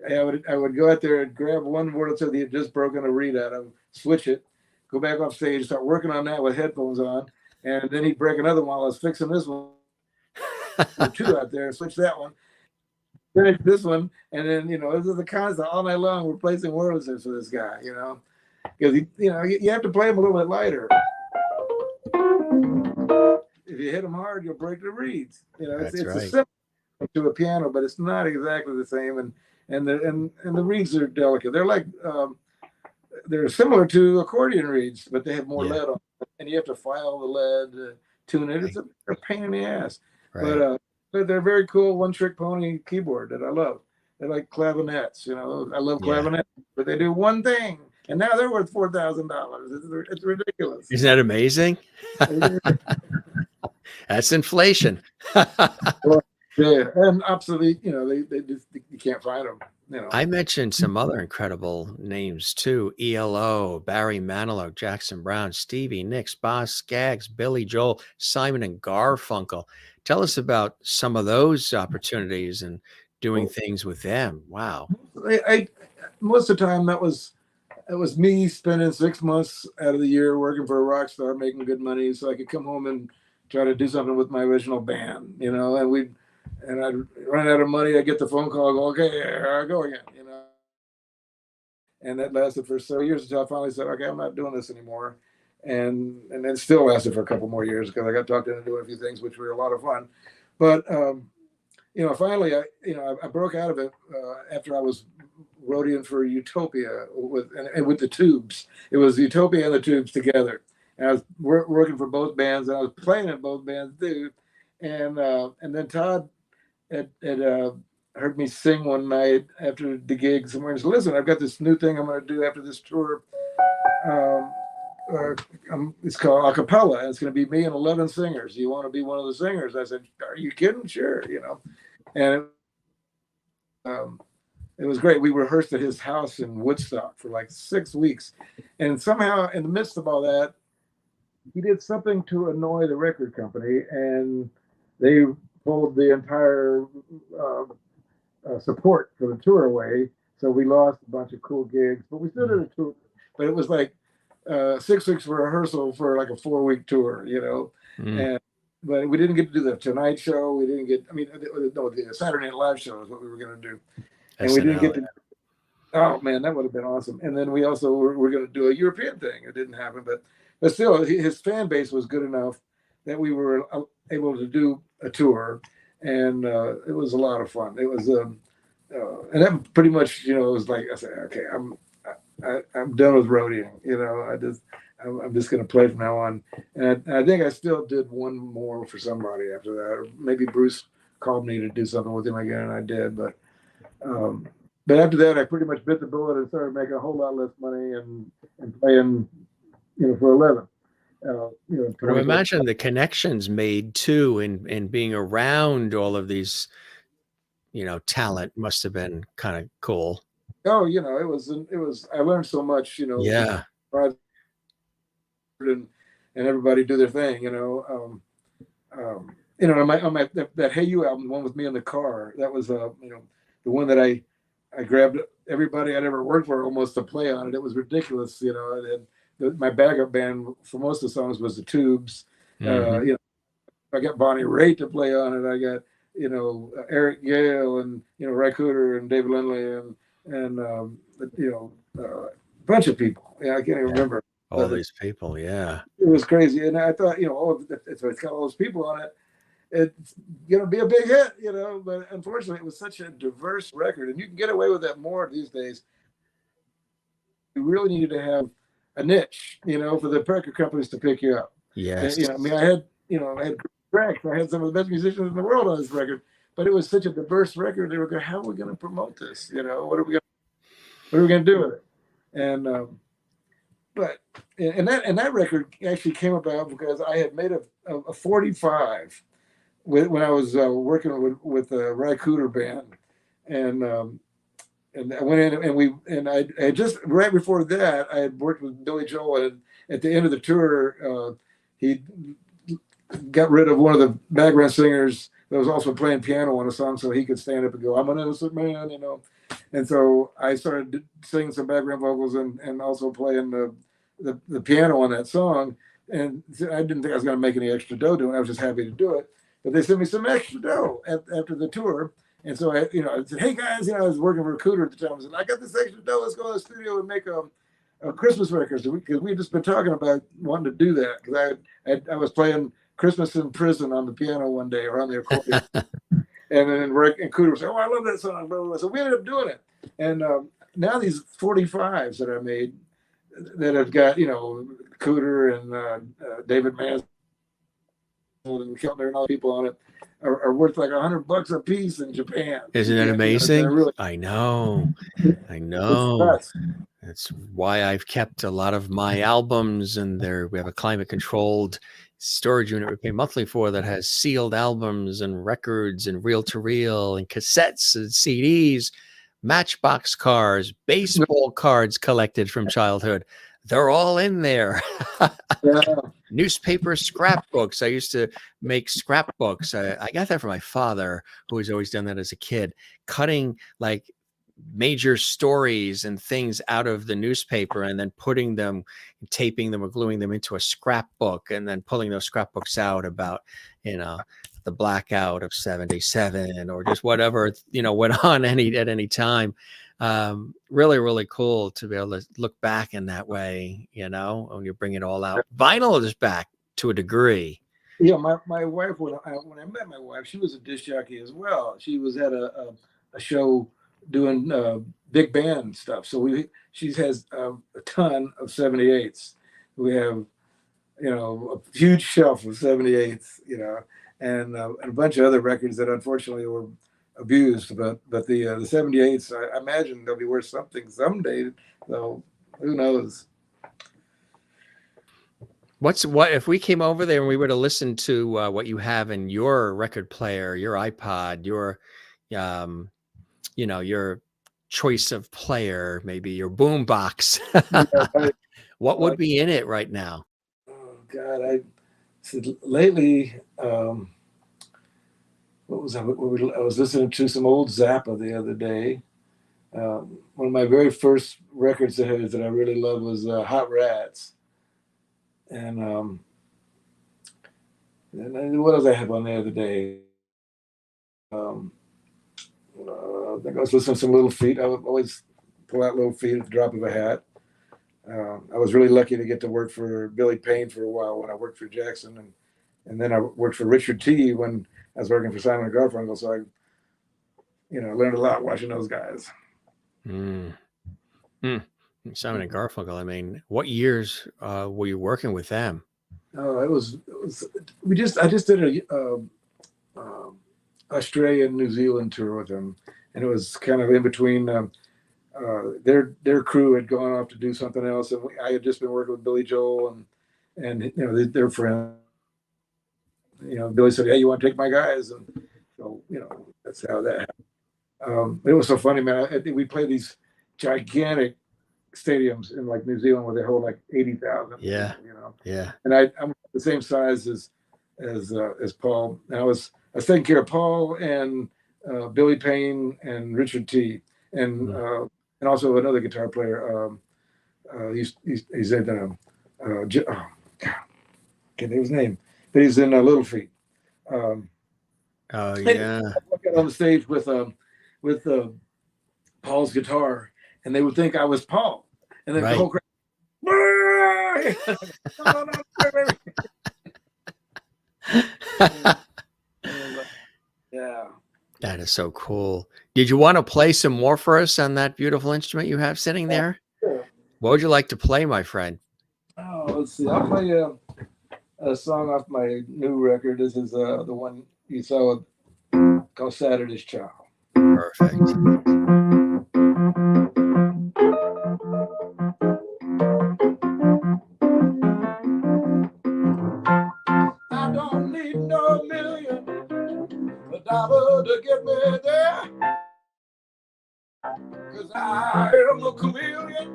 I would go out there and grab one Wurlitzer that had just broken a reed out of, switch it, go back off stage, and start working on that with headphones on, and then he'd break another one while I was fixing this one. 2 out there, switch that one, finish this one, and then this is the constant all night long replacing Wurlitzers for this guy, because you have to play them a little bit lighter. If you hit them hard, you'll break the reeds. It's right. A simple to a piano, but it's not exactly the same. And the reeds are delicate. They're like they're similar to accordion reeds, but they have more lead on them, and you have to file the lead, tune it. It's a pain in the ass. Right. But they're very cool one-trick pony keyboard that I love. They're like clavinets. I love clavinets, but they do one thing. And now they're worth $4,000. It's ridiculous. Isn't that amazing? That's inflation. Well, yeah, and obsolete. They just, you can't find them. I mentioned some other incredible names too: ELO, Barry Manilow, Jackson Brown, Stevie Nicks, Boz Scaggs, Billy Joel, Simon and Garfunkel. Tell us about some of those opportunities and doing things with them. Wow. I most of the time that was me spending 6 months out of the year working for a rock star, making good money, so I could come home and try to do something with my original band, and and I'd run out of money. I'd get the phone call, go, okay, here I go again, you know. And that lasted for several years until I finally said, okay, I'm not doing this anymore. And then still lasted for a couple more years because I got talked into doing a few things, which were a lot of fun. But finally, I broke out of it after I was roadieing for Utopia with the Tubes. It was Utopia and the Tubes together. And I was working for both bands, and I was playing in both bands too. And then Todd had heard me sing one night after the gig somewhere. And said, listen, I've got this new thing I'm going to do after this tour. It's called a cappella, and it's going to be me and 11 singers. Do you want to be one of the singers? I said, are you kidding? Sure, And it was great. We rehearsed at his house in Woodstock for like 6 weeks. And somehow in the midst of all that, he did something to annoy the record company, and they pulled the entire support for the tour away. So we lost a bunch of cool gigs, but we still did a tour. But it was like 6 weeks for rehearsal for like a 4-week tour, but we didn't get to do the Tonight Show. We didn't get, the Saturday Night Live show is what we were going to do. And we didn't get to, oh man, that would have been awesome. And then we also were going to do a European thing. It didn't happen, but still his fan base was good enough that we were able to do a tour. And it was a lot of fun. It was, and that pretty much, it was like, I said, okay, I'm done with roadieing. I'm just going to play from now on. And I think I still did one more for somebody after that. Or maybe Bruce called me to do something with him again, and I did. But after that, I pretty much bit the bullet and started making a whole lot less money and playing, for a living. But I imagine the connections made too in being around all of these, talent must have been kind of cool. Oh, it was. I learned so much. Yeah. And everybody do their thing. On my that Hey You album, the one with me in the car. That was the one that I grabbed everybody I'd ever worked for almost to play on it. It was ridiculous. My backup band for most of the songs was the Tubes. Mm-hmm. I got Bonnie Raitt to play on it. I got Eric Gale and Ry Cooder and David Lindley and a bunch of people. I can't even remember all these people. Yeah, it was crazy. And I thought it's got all those people on it. It's gonna be a big hit, But unfortunately, it was such a diverse record, and you can get away with that more these days. You really needed to have a niche, for the record companies to pick you up. Yes. And, I had tracks. I had some of the best musicians in the world on this record, but it was such a diverse record. They were going, how are we going to promote this? What are we going to do with it? And that record actually came about because I had made a 45 when I was working with the Ry Cooder band, and I went in and I had just right before that I had worked with Billy Joel, and at the end of the tour he got rid of one of the background singers that was also playing piano on a song so he could stand up and go, I'm an innocent man, And so I started singing some background vocals and also playing the piano on that song. And I didn't think I was going to make any extra dough doing it. I was just happy to do it. But they sent me some extra dough after the tour. And so I said, hey guys, I was working for Cooder at the time. I said, I got this extra dough. Let's go to the studio and make a Christmas record. Because we've just been talking about wanting to do that. Because I was playing Christmas in Prison on the piano one day, or on the accordion. And then Rick and Cooder said, oh, I love that song. Blah, blah, blah. So we ended up doing it. And now these 45s that I made that have got, Cooder and David Mansfield and Keltner and all the people on it are worth like $100 a piece in Japan. Isn't that amazing? Really, I know. That's why I've kept a lot of my albums, and we have a climate controlled storage unit we pay monthly for that has sealed albums and records and reel to reel and cassettes and CDs, Matchbox cars, baseball cards collected from childhood. They're all in there. Yeah. Newspaper scrapbooks. I used to make scrapbooks. I got that from my father, who has always done that as a kid, cutting like major stories and things out of the newspaper and then putting them, taping them or gluing them into a scrapbook, and then pulling those scrapbooks out about, the blackout of 77 or just whatever, went on at any time. Really, really cool to be able to look back in that way, when you bring it all out. Vinyl is back to a degree. Yeah, my wife, when I met my wife, she was a disc jockey as well. She was at a show doing big band stuff. So she has a ton of 78s. We have, a huge shelf of 78s, and a bunch of other records that unfortunately were abused. But the 78s, I imagine they'll be worth something someday. So who knows? What if we came over there and we were to listen to what you have in your record player, your iPod, your your choice of player, maybe your boom box? What would be in it right now? Oh God, I said lately. What was I? I was listening to some old Zappa the other day. One of my very first records that I really loved was Hot Rats. And what else I have on the other day? I think I was listening to some Little Feat. I would always pull out Little Feat at the drop of a hat. I was really lucky to get to work for Billy Payne for a while when I worked for Jackson, and then I worked for Richard T when I was working for Simon and Garfunkel. So I, learned a lot watching those guys. Simon and Garfunkel. I mean, what years were you working with them? Oh, I just did a Australia and New Zealand tour with them, and it was kind of in between. Their crew had gone off to do something else, and I had just been working with Billy Joel and their friends. Billy said, "Hey, you want to take my guys?" And so that's how that happened. It was so funny, man. I think we played these gigantic stadiums in like New Zealand where they hold like 80,000. Yeah. Yeah. And I'm the same size as Paul. And I was taking care of Paul and Billy Payne and Richard T. And also another guitar player. He's in can't think of his name, but he's in Little Feat. Oh yeah. I got on the stage with Paul's guitar, and they would think I was Paul, and then the whole crowd. Yeah. That is so cool. Did you want to play some more for us on that beautiful instrument you have sitting there? Sure. What would you like to play, my friend? Oh, let's see. I'll play a song off my new record. This is the one you saw called Saturday's Child. Perfect. I don't need no $1 million to get me there, 'cause I am a chameleon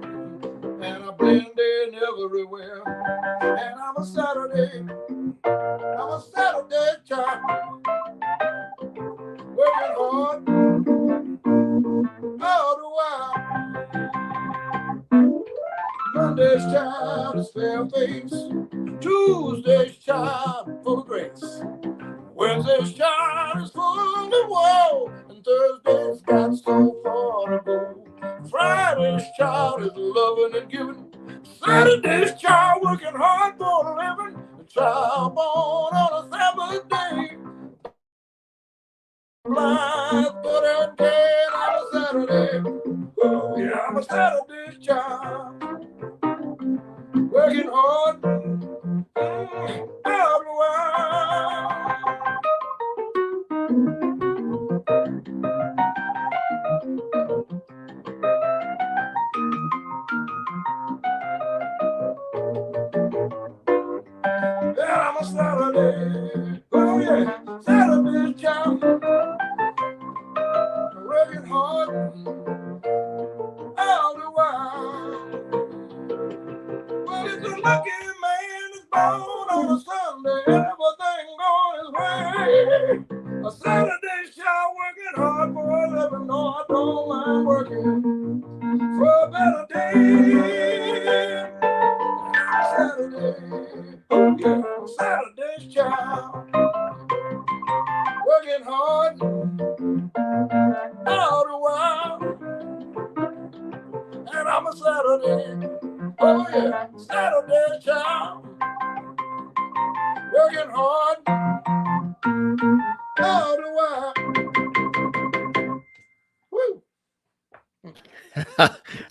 and I blend in everywhere. And I'm a Saturday child, working hard all the while. Monday's child is fair face, Tuesday's child full of grace, Wednesday's child is full of woe, and Thursday's got so far to go. Friday's child is loving and giving, Saturday's child working hard for a living, a child born on a Sabbath day. Blind, but I'm dead on a Saturday. Oh yeah, I'm a Saturday's child, working hard all the while. Yeah, I'm a Saturday, oh yeah, Saturday's child, working hard all the while. Well, it's a lucky man that's born on a Sunday, everything going his way. A Saturday's child working hard for a living, no, I don't mind working for a better day. Saturday, oh yeah, Saturday's child. hard all the while. And I'm a Saturday, oh yeah, Saturday child. Working hard all the while. Woo.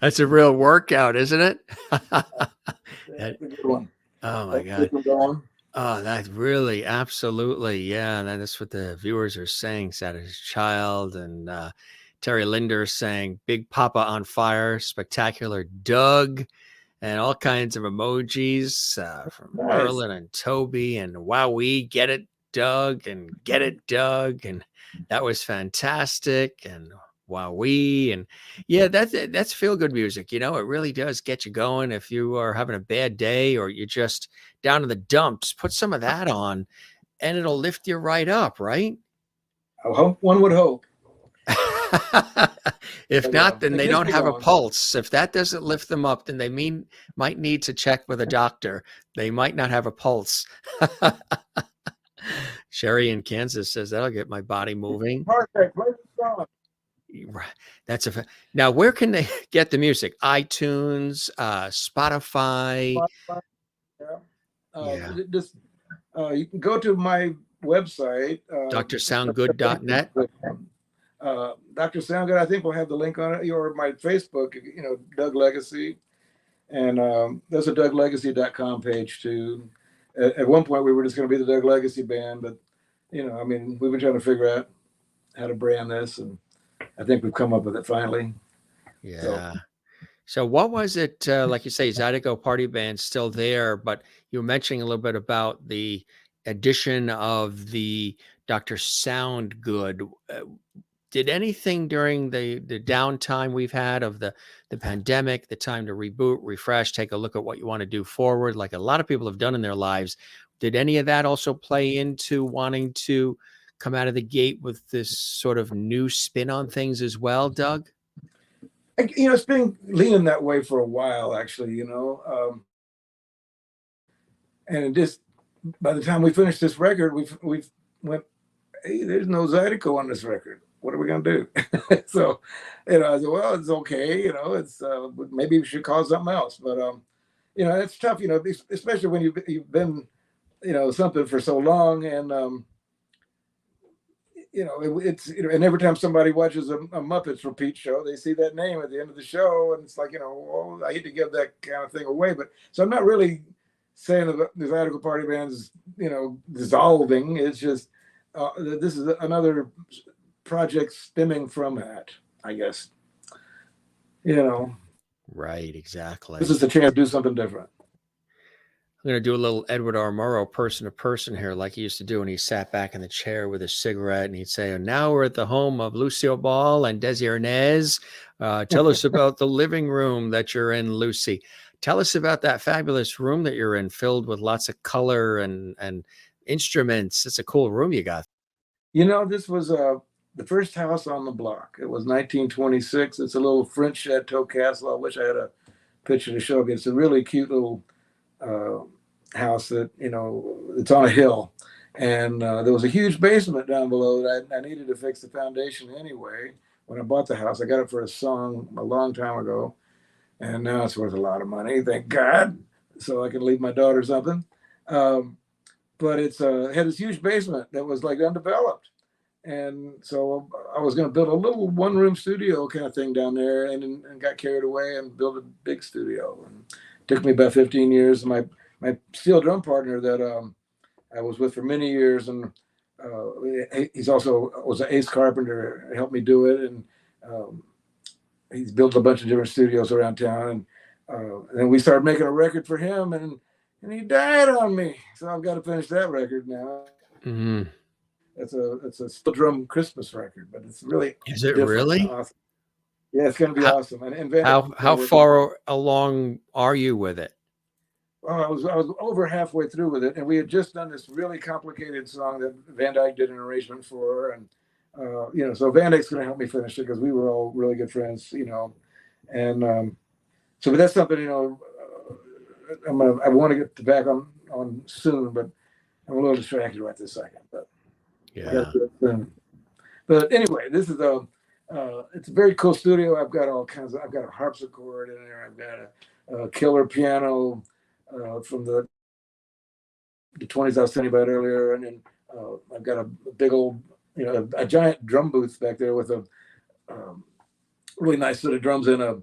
That's a real workout, isn't it? That's a good one. Oh my God. Oh, that's really absolutely. Yeah. That's what the viewers are saying. Saturday's Child, and Terry Linder saying Big Papa on Fire, Spectacular Doug, and all kinds of emojis from Merlin and Toby and Wowee, Get It Doug, and Get It Doug. And that was fantastic. And Wowee. And yeah, that's feel good music. You know, it really does get you going. If you are having a bad day or you're just down in the dumps, put some of that on and it'll lift you right up, right? I hope, one would hope. If not, then they don't have a pulse. If that doesn't lift them up, then they might need to check with a doctor. They might not have a pulse. Sherry in Kansas says that'll get my body moving. Perfect. That's now. Where can they get the music? iTunes, Spotify. Yeah. Just you can go to my website, drsoundgood.net. Dr. Soundgood, I think we'll have the link on it, or my Facebook, you know, Doug Legacy. And there's a DougLegacy.com page too. At one point, we were just going to be the Doug Legacy Band, but, you know, I mean, we've been trying to figure out how to brand this, and I think we've come up with it finally. Yeah. So what was it, like you say, Zydeco Party Band still there, but you were mentioning a little bit about the addition of the Dr. Soundgood. Did anything during the downtime we've had of the pandemic, the time to reboot, refresh, take a look at what you want to do forward, like a lot of people have done in their lives, did any of that also play into wanting to come out of the gate with this sort of new spin on things as well, Doug? You know, it's been leaning that way for a while, actually, you know. And it just, by the time we finished this record, we've went, hey, there's no Zydeco on this record. What are we going to do? So, you know, I said, well, it's okay. You know, it's maybe we should call something else. But, you know, it's tough, you know, especially when you've been, you know, something for so long. And, you know, it's, you know, and every time somebody watches a Muppets repeat show, they see that name at the end of the show. And it's like, you know, well, I hate to give that kind of thing away. But so I'm not really saying that the Zydeco Party Band's, you know, dissolving. It's just, this is another project stemming from that, I guess. You know. Right, exactly. This is the chance to do something different. I'm going to do a little Edward R. Murrow person to person here, like he used to do when he sat back in the chair with a cigarette, and he'd say, now we're at the home of Lucille Ball and Desi Arnaz. Tell us about the living room that you're in, Lucy. Tell us about that fabulous room that you're in, filled with lots of color and instruments. It's a cool room you got. You know, this was the first house on the block. It was 1926. It's a little French chateau castle. I wish I had a picture to show you. It's a really cute little house that, you know, it's on a hill. And there was a huge basement down below that I needed to fix the foundation anyway. When I bought the house, I got it for a song a long time ago. And now it's worth a lot of money, thank God. So I can leave my daughter something. But it's had this huge basement that was like undeveloped. And so I was going to build a little one-room studio kind of thing down there, and got carried away and built a big studio. And it took me about 15 years. My steel drum partner that I was with for many years, and he's also was an ace carpenter, helped me do it. And he's built a bunch of different studios around town. And then we started making a record for him, and he died on me. So I've got to finish that record now. Mm-hmm. It's a steel drum Christmas record, but it's really is it really awesome. Yeah, it's going to be awesome. And how far along are you with it? Well, I was over halfway through with it, and we had just done this really complicated song that Van Dyke did an arrangement for, and you know, so Van Dyke's going to help me finish it because we were all really good friends, you know, and so but that's something, you know, I want to get back on soon, but I'm a little distracted right this second, but yeah. But anyway, this is it's a very cool studio. I've got all kinds of. I've got a harpsichord in there. I've got a killer piano from the 20s I was telling you about earlier, and then I've got a big old, a giant drum booth back there with a really nice set of drums in a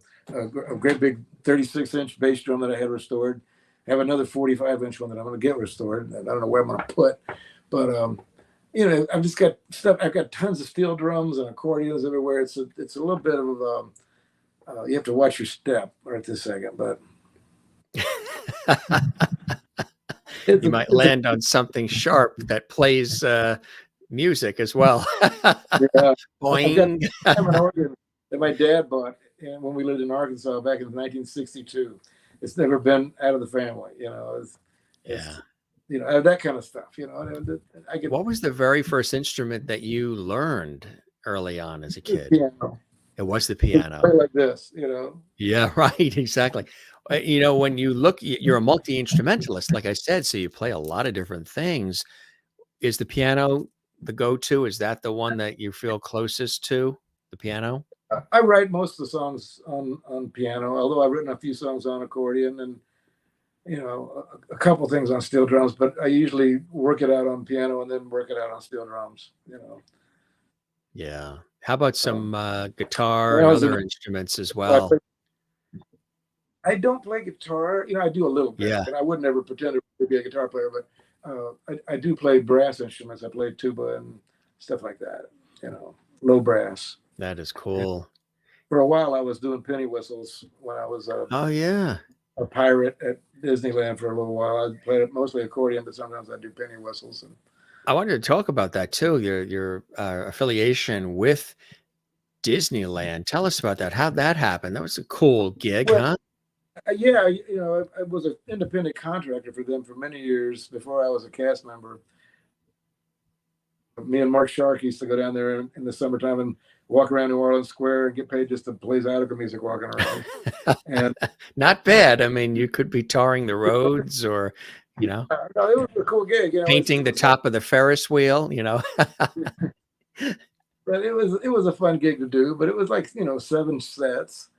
great big 36-inch bass drum that I had restored. I have another 45-inch one that I'm going to get restored. I don't know where I'm going to put, but I've just got stuff. I've got tons of steel drums and accordions everywhere. It's a little bit of you have to watch your step right this second, but you might land on something sharp that plays music as well. Yeah. Boing. I have an organ that my dad bought when we lived in Arkansas back in 1962. It's never been out of the family, Yeah. That kind of stuff, What was the very first instrument that you learned early on as a kid? Piano. It was the piano. Play like this, Yeah, right. Exactly. When you look, you're a multi-instrumentalist, like I said, so you play a lot of different things. Is the piano the go-to? Is that the one that you feel closest to, the piano? I write most of the songs on piano, although I've written a few songs on accordion and a couple things on steel drums, but I usually work it out on piano and then work it out on steel drums. Yeah. How about some guitar and other instruments as well? I don't play guitar. I do a little bit, Yeah. but I would never pretend to be a guitar player. But I do play brass instruments. I play tuba and stuff like that. Low brass. That is cool. For a while, I was doing penny whistles when I was Oh yeah, a pirate at Disneyland for a little while. I played mostly accordion, but sometimes I do penny whistles. And I wanted to talk about that too. Your affiliation with Disneyland. Tell us about that. How'd that happen? That was a cool gig, huh? Yeah, I was an independent contractor for them for many years before I was a cast member. Me and Mark Shark used to go down there in the summertime and walk around New Orleans Square and get paid just to play Zydeco music walking around. And not bad. I mean, you could be tarring the roads or, no, it was a cool gig. Painting the top of the Ferris wheel, But it was a fun gig to do. But it was like 7 sets,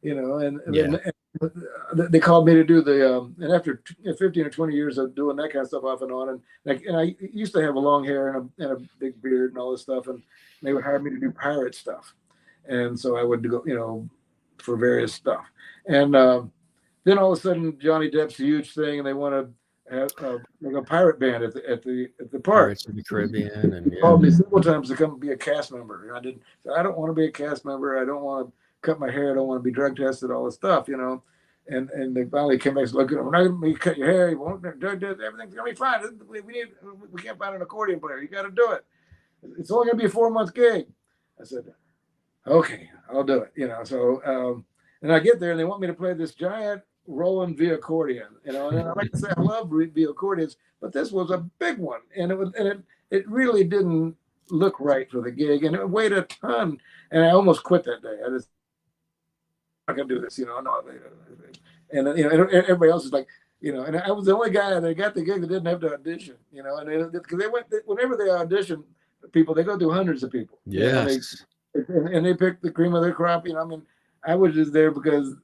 and they called me to do the and after 15 or 20 years of doing that kind of stuff off and on, and I used to have a long hair and a big beard and all this stuff, and they would hire me to do pirate stuff, and so I would go for various stuff, and then all of a sudden Johnny Depp's a huge thing, and they want to have like a pirate band at the park. Pirates of the Caribbean, and called me several times to come be a cast member. I don't want to be a cast member. I don't want to cut my hair. I don't want to be drug tested. All this stuff, And they finally came back and said, "Look, we're not going to cut your hair. You won't drug test. Everything's going to be fine. We can't find an accordion player. You got to do it. It's only going to be a 4-month gig." I said, "Okay, I'll do it." So and I get there and they want me to play this giant Roland V accordion. And I like to say I love V accordions, but this was a big one, and it really didn't look right for the gig, and it weighed a ton. And I almost quit that day. I'm not gonna do this, no. And everybody else is like, and I was the only guy that got the gig that didn't have to audition, and because whenever they audition people, they go through hundreds of people. Yes. And they pick the cream of their crop. I was just there because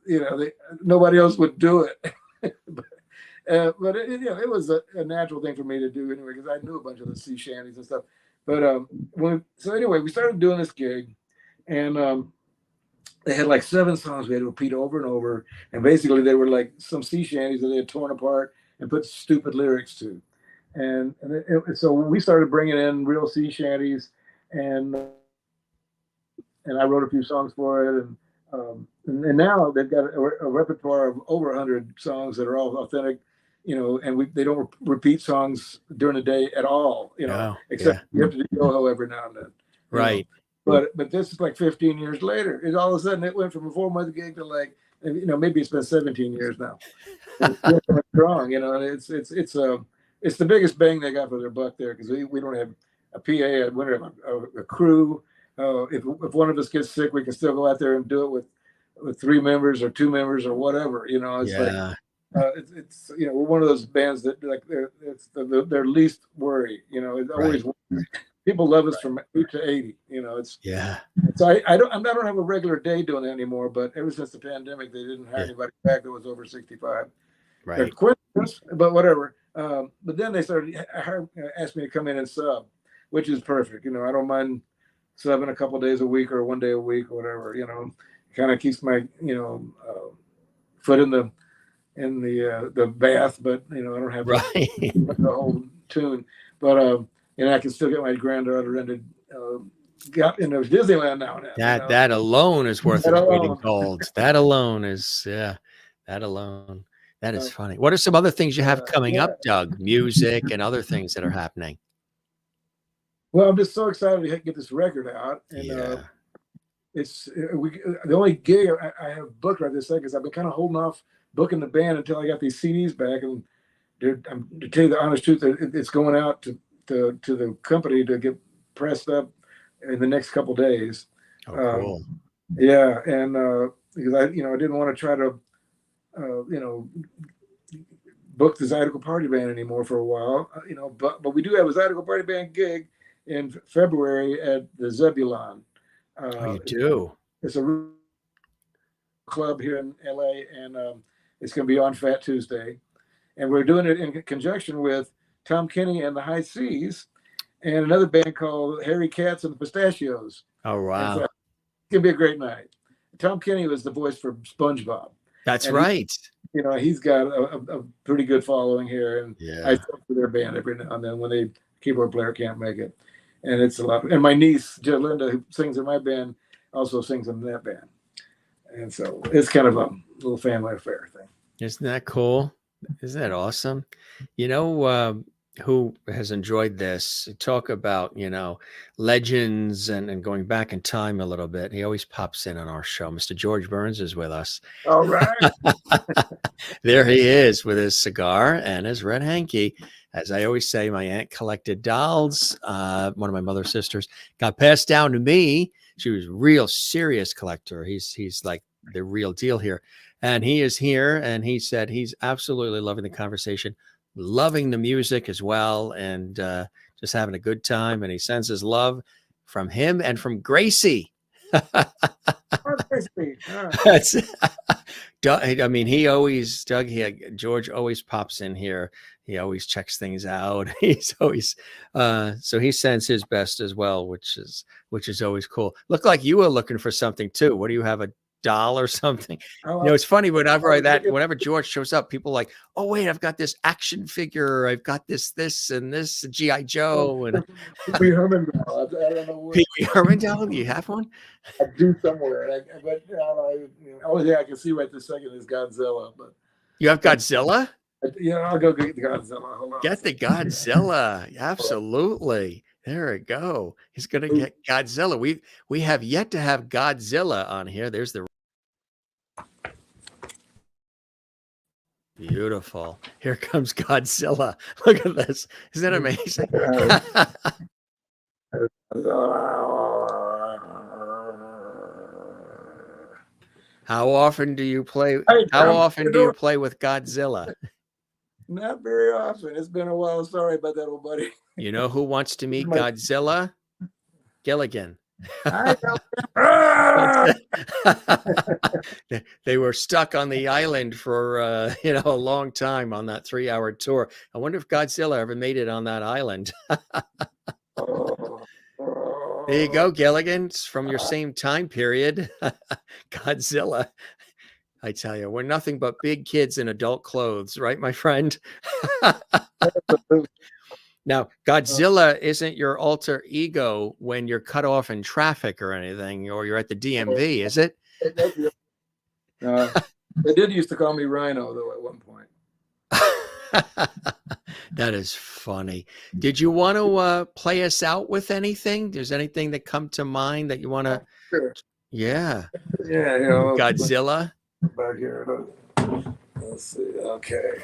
nobody else would do it. but it was a natural thing for me to do anyway, because I knew a bunch of the sea shanties and stuff. But so anyway, we started doing this gig, and they had like 7 songs we had to repeat over and over, and basically they were like some sea shanties that they had torn apart and put stupid lyrics to, and so we started bringing in real sea shanties, and I wrote a few songs for it, and now they've got a repertoire of over 100 songs that are all authentic, and they don't repeat songs during the day at all, except you have to do yo-ho every now and then, right? But this is like 15 years later. And all of a sudden it went from a 4-month gig to like, maybe it's been 17 years now. It's still strong, and it's the biggest bang they got for their buck there, because we don't have a PA, we don't have a crew. If one of us gets sick, we can still go out there and do it with 3 members or 2 members or whatever. It's like we're one of those bands that like it's their least worry. It's always people love us from 8 to 80. You know, Yeah. so I don't have a regular day doing it anymore. But ever since the pandemic, they didn't hire anybody back that was over 65. They're Right. coincidence, but whatever. But then they started asked me to come in and sub, which is perfect. You know, I don't mind subbing a couple of days a week or 1 day a week or whatever. You know, kind of keeps my foot in the bath, but you know I don't have to Right. the whole tune. But I can still get my granddaughter into Disneyland now and then. That alone is worth That its weight in alone. gold. That alone is, yeah, that alone. That is funny. What are some other things you have coming up, Doug? Music and other things that are happening. Well, I'm just so excited to get this record out, and Yeah. it's the only gig I have booked right this second is I've been kind of holding off booking the band until I got these CDs back, and to tell you the honest truth, it's going out to the company to get pressed up in the next couple days. Oh, cool. Yeah, and because I didn't want to try to book the Zydeco Party Band anymore for a while. But we do have a Zydeco Party Band gig in February at the Zebulon. Oh, you do? It's a club here in LA, and it's going to be on Fat Tuesday. And we're doing it in conjunction with Tom Kenny and the High Seas and another band called Harry Katz and the Pistachios. Oh, wow. It's going to be a great night. Tom Kenny was the voice for SpongeBob. That's right. He's got a pretty good following here. And Yeah. I talk to their band every now and then when the keyboard player can't make it. And it's a lot. And my niece, Jolinda, who sings in my band, also sings in that band. And so it's kind of a little family affair thing. Isn't that cool? Isn't that awesome? Who has enjoyed this? Talk about, legends and going back in time a little bit. He always pops in on our show. Mr. George Burns is with us. All right. There he is with his cigar and his red hanky. As I always say, my aunt collected dolls. One of my mother's sisters got passed down to me. She was a real serious collector. He's like the real deal here. And he is here, and he said he's absolutely loving the conversation, loving the music as well, and just having a good time. And he sends his love from him and from Gracie. That's, I mean, George always pops in here. He always checks things out. He's always so he sends his best as well, which is always cool. Look like you were looking for something too. What do you have, a doll or something? It's funny whenever George shows up, people are like, oh wait, I've got this action figure, I've got this and this G.I. Joe and Pee Wee Herman doll. I don't know what. Pee Wee Herman doll. Do you have one? I do somewhere, but only thing I can see right this second is Godzilla. But you have Godzilla? I'll go get the Godzilla. Hold on. Get the Godzilla. Absolutely. There we go. He's going to get Godzilla. We have yet to have Godzilla on here. There's the beautiful. Here comes Godzilla. Look at this. Isn't that amazing? How often do you play? How often do you play with Godzilla? Not very often. It's been a while. Sorry about that, old buddy. You know who wants to meet Godzilla? Gilligan. They were stuck on the island for a long time on that 3-hour tour. I wonder if Godzilla ever made it on that island. There you go, Gilligan. It's from your same time period. Godzilla. I tell you, we're nothing but big kids in adult clothes, right, my friend? Now, Godzilla isn't your alter ego when you're cut off in traffic or anything, or you're at the DMV, is it? They did used to call me Rhino, though, at one point. That is funny. Did you want to play us out with anything? There's anything that come to mind that you want to? Sure. Yeah. Yeah. Godzilla. Back here. Let's see. Okay.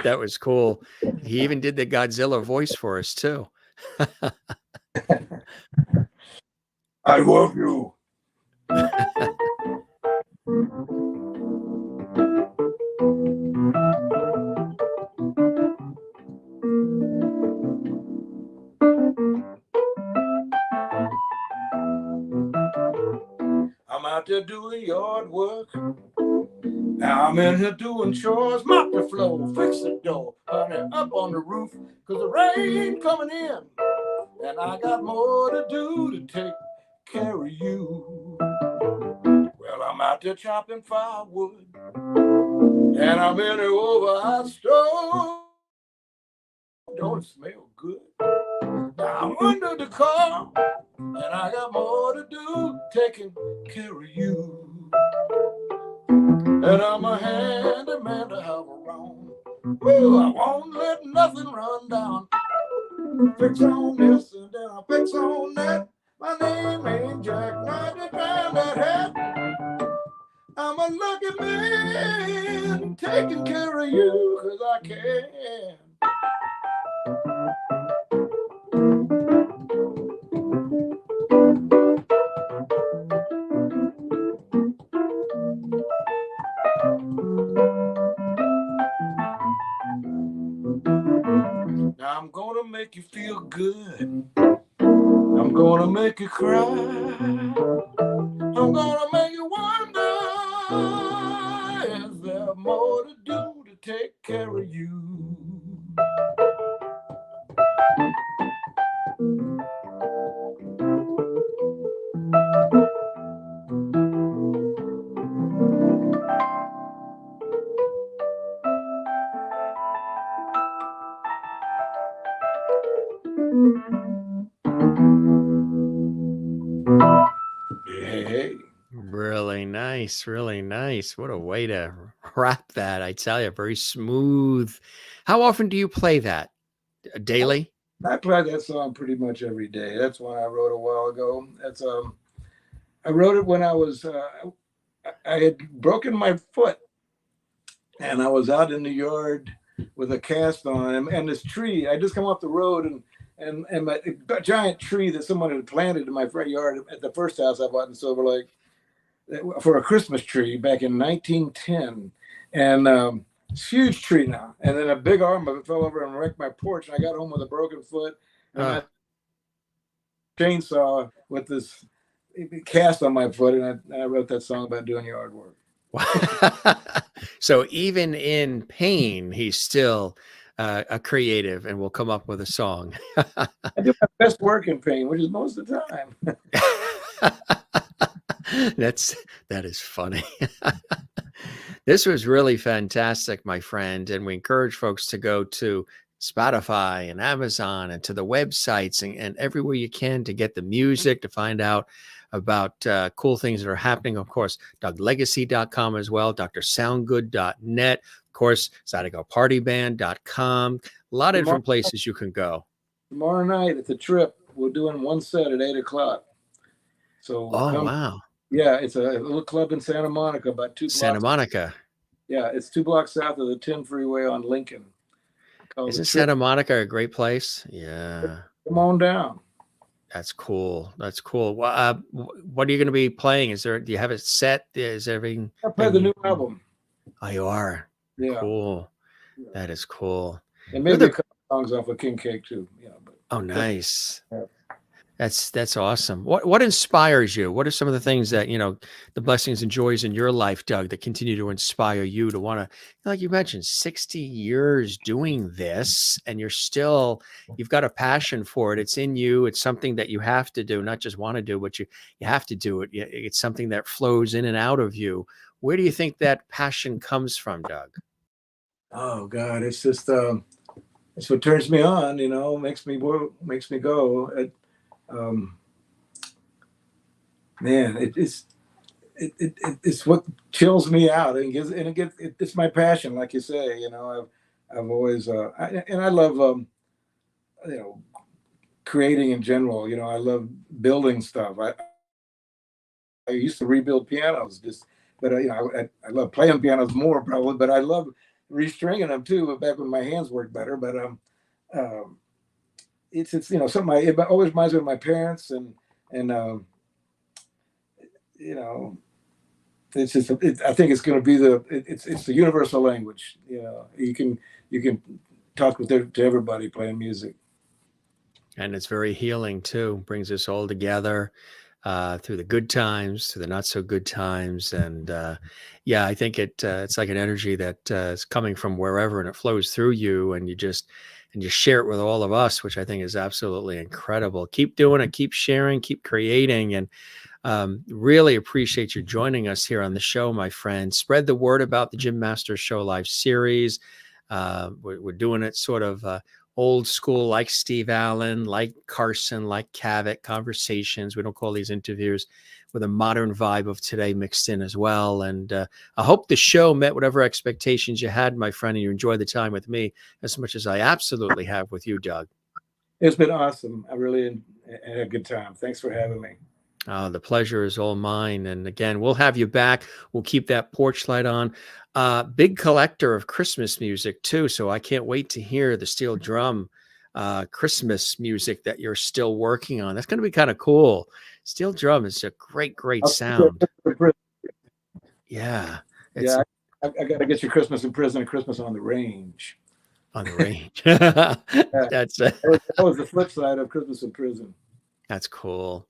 That was cool. He even did the Godzilla voice for us too. I love you. out there doing yard work. Now I'm in here doing chores, mop the floor, fix the door, honey, up on the roof, 'cause the rain coming in, and I got more to do to take care of you. Well, I'm out there chopping firewood, and I'm in an overhot stove. Don't it smell good? Now I'm under the car, and I got more to do taking care of you. And I'm a handyman to have around. Well, I won't let nothing run down. Fix on this and then I'll fix on that. My name ain't Jack, not the time that hat. I'm a lucky man taking care of you 'cause I can. Now I'm gonna make you feel good. I'm gonna make you cry. I'm gonna make you wonder. Is there more to do to take care of you? Hey. Really nice, really nice. What a way to wrap that. I tell you, very smooth. How often do you play that? Daily? I play that song pretty much every day. That's one I wrote a while ago. That's I wrote it when I was I had broken my foot, and I was out in the yard with a cast on, and this tree. I just come off the road, and my a giant tree that someone had planted in my front yard at the first house I bought in Silver Lake for a Christmas tree back in 1910, and it's a huge tree now. And then a big arm of it fell over and wrecked my porch. And I got home with a broken foot and I chainsaw with this cast on my foot, and I wrote that song about doing yard work. So even in pain, he's still a creative and will come up with a song. I do my best work in pain, which is most of the time. That is funny. This was really fantastic, my friend, and we encourage folks to go to Spotify and Amazon and to the websites and everywhere you can to get the music, to find out about cool things that are happening. Of course, DougLegacy.com as well, drsoundgood.net, of course, ZydecoPartyBand.com. A lot of different places you can go. Tomorrow night at the Trip, we're doing one set at 8 o'clock. So wow. Yeah, it's a little club in Santa Monica, about 2 blocks. Santa Monica. Yeah, it's 2 blocks south of the 10 freeway on Lincoln. Isn't Santa Monica a great place? Yeah. Come on down. That's cool. That's cool. Well, what are you going to be playing? Do you have it set? Is everything? I play the new album. Oh, you are? Yeah. Cool. Yeah. That is cool. And maybe a couple songs off of King Cake too. Yeah. Oh, nice. Yeah. That's awesome. What inspires you? What are some of the things that, the blessings and joys in your life, Doug, that continue to inspire you to want to, like you mentioned, 60 years doing this, and you've got a passion for it. It's in you. It's something that you have to do, not just want to do, but you have to do it. It's something that flows in and out of you. Where do you think that passion comes from, Doug? Oh God, it's just, it's what turns me on, makes me go. Man, it's what chills me out and it's my passion, like you say. I've always I love creating in general. I love building stuff. I used to rebuild pianos, but I love playing pianos more probably, but I love restringing them too. Back when my hands worked better, but it's something it always reminds me of my parents, and it's just I think it's going to be it's the universal language. You can talk to everybody playing music, and it's very healing too. Brings us all together. through the good times, through the not so good times. And yeah, I think it's like an energy that is coming from wherever, and it flows through you, and you share it with all of us, which I think is absolutely incredible. Keep doing it, keep sharing, keep creating, and really appreciate you joining us here on the show, my friend. Spread the word about the Jim Masters Show Live series. We're doing it sort of old school, like Steve Allen, like Carson, like Cavett conversations. We don't call these interviews, with a modern vibe of today mixed in as well. And I hope the show met whatever expectations you had, my friend, and you enjoyed the time with me as much as I absolutely have with you, Doug. It's been awesome. I really had a good time. Thanks for having me. The pleasure is all mine. And again, we'll have you back. We'll keep that porch light on. Big collector of Christmas music too. So I can't wait to hear the steel drum Christmas music that you're still working on. That's going to be kind of cool. Steel drum is a great sound. Yeah. Yeah. I got to get you Christmas in prison and Christmas on the range. On the range. That was the flip side of Christmas in prison. That's cool.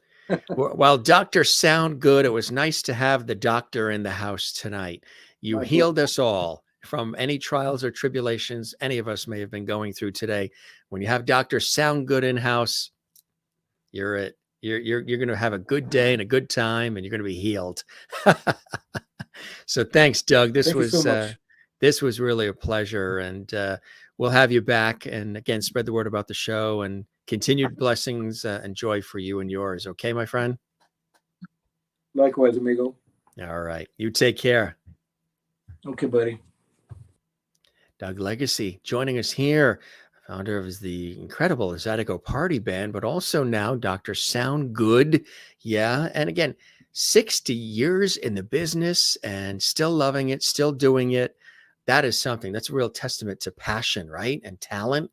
Well, Dr. Sound Good, it was nice to have the doctor in the house tonight. You healed us all from any trials or tribulations any of us may have been going through today. When you have Dr. Sound Good in house, you're going to have a good day and a good time, and you're going to be healed. So thanks, Doug. This was really a pleasure, and we'll have you back. And again, spread the word about the show, and continued blessings and joy for you and yours. Okay, my friend? Likewise, amigo. All right. You take care. Okay, buddy. Doug Legacy joining us here, founder of the incredible Zydeco Party Band, but also now Dr. Sound Good. Yeah. And again, 60 years in the business and still loving it, still doing it. That is something that's a real testament to passion, right? And talent.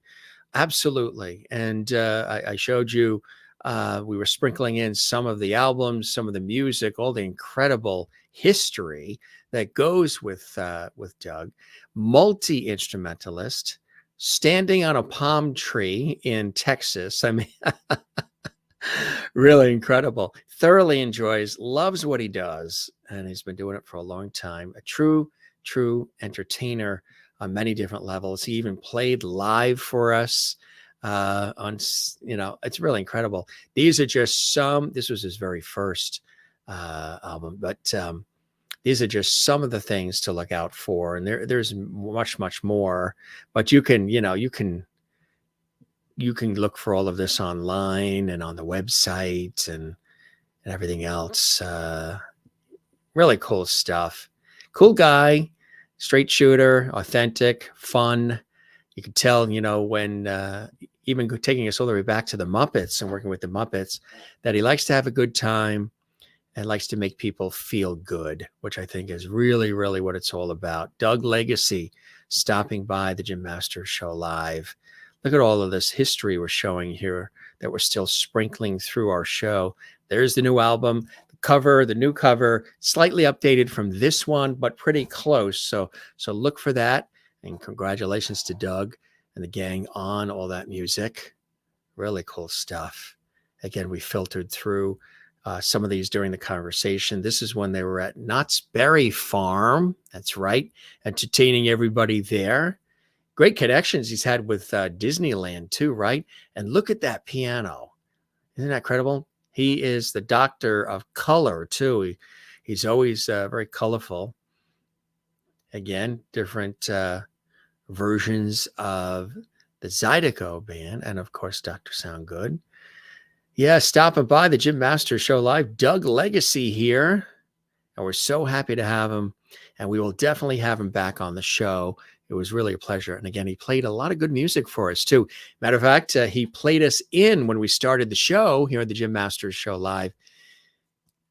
Absolutely. And I showed you, we were sprinkling in some of the albums, some of the music, all the incredible history that goes with Doug. Multi-instrumentalist, standing on a palm tree in Texas. I mean, really incredible. Thoroughly enjoys, loves what he does, and he's been doing it for a long time. A true entertainer on many different levels. He even played live for us it's really incredible. These are just this was his very first album, but these are just some of the things to look out for. And there's much more, but you can look for all of this online and on the website and everything else. Really cool stuff. Cool guy. Straight shooter, authentic, fun. You could tell, when even taking us all the way back to the Muppets and working with the Muppets, that he likes to have a good time and likes to make people feel good, which I think is really what it's all about. Doug Legacy stopping by the Jim Masters Show Live. Look at all of this history we're showing here that we're still sprinkling through our show. There's the new album. The new cover, slightly updated from this one, but pretty close. So look for that. And congratulations to Doug and the gang on all that music. Really cool stuff. Again, we filtered through some of these during the conversation. This is when they were at Knott's Berry Farm. That's right. Entertaining everybody there. Great connections he's had with Disneyland too, right? And look at that piano. Isn't that incredible? He is the doctor of color, too. He's always very colorful. Again, different versions of the Zydeco Band and, of course, Dr. Sound Good. Yeah, stopping by the Jim Masters Show Live. Doug Legacy here. And we're so happy to have him. And we will definitely have him back on the show. It was really a pleasure. And again, he played a lot of good music for us, too. Matter of fact, he played us in when we started the show here at the Jim Masters Show Live.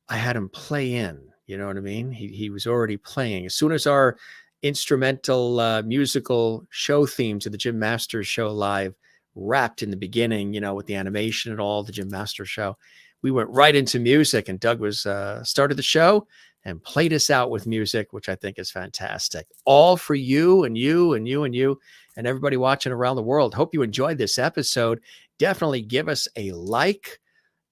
I had him play in, you know what I mean? He was already playing. As soon as our instrumental musical show theme to the Jim Masters Show Live wrapped in the beginning, with the animation and all, the Jim Masters Show, we went right into music, and Doug was started the show and played us out with music, which I think is fantastic. All for you and you and you and you and everybody watching around the world. Hope you enjoyed this episode. Definitely give us a like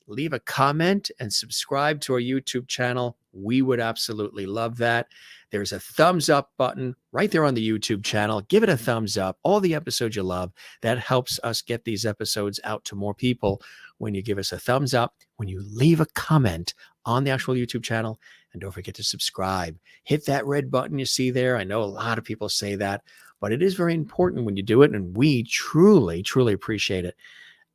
leave a comment and subscribe to our YouTube channel. We would absolutely love that. There's a thumbs up button right there on the YouTube channel. Give it a thumbs up. All the episodes you love. That helps us get these episodes out to more people when you give us a thumbs up, when you leave a comment on the actual YouTube channel, and don't forget to subscribe. Hit that red button you see there. I know a lot of people say that, but it is very important when you do it, and we truly, truly appreciate it.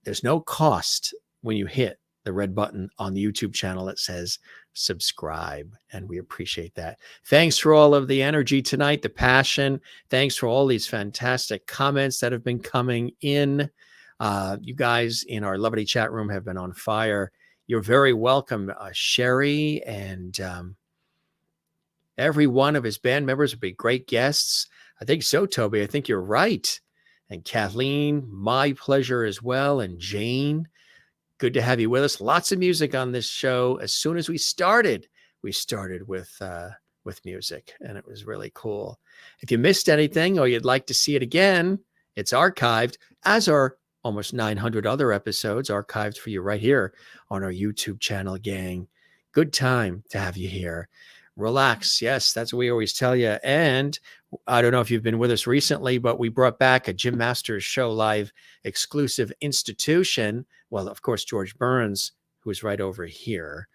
There's no cost when you hit the red button on the YouTube channel that says subscribe, and we appreciate that. Thanks for all of the energy tonight, the passion. Thanks for all these fantastic comments that have been coming in. You guys in our lovely chat room have been on fire. You're very welcome. Sherry and every one of his band members would be great guests. I think so, Toby. I think you're right. And Kathleen, my pleasure as well. And Jane, good to have you with us. Lots of music on this show. As soon as we started with music, and it was really cool. If you missed anything or you'd like to see it again, it's archived, as are almost 900 other episodes archived for you right here on our YouTube channel, gang. Good time to have you here. Relax. Yes, that's what we always tell you. And I don't know if you've been with us recently, but we brought back a Jim Masters Show Live exclusive institution. Well, of course, George Burns, who is right over here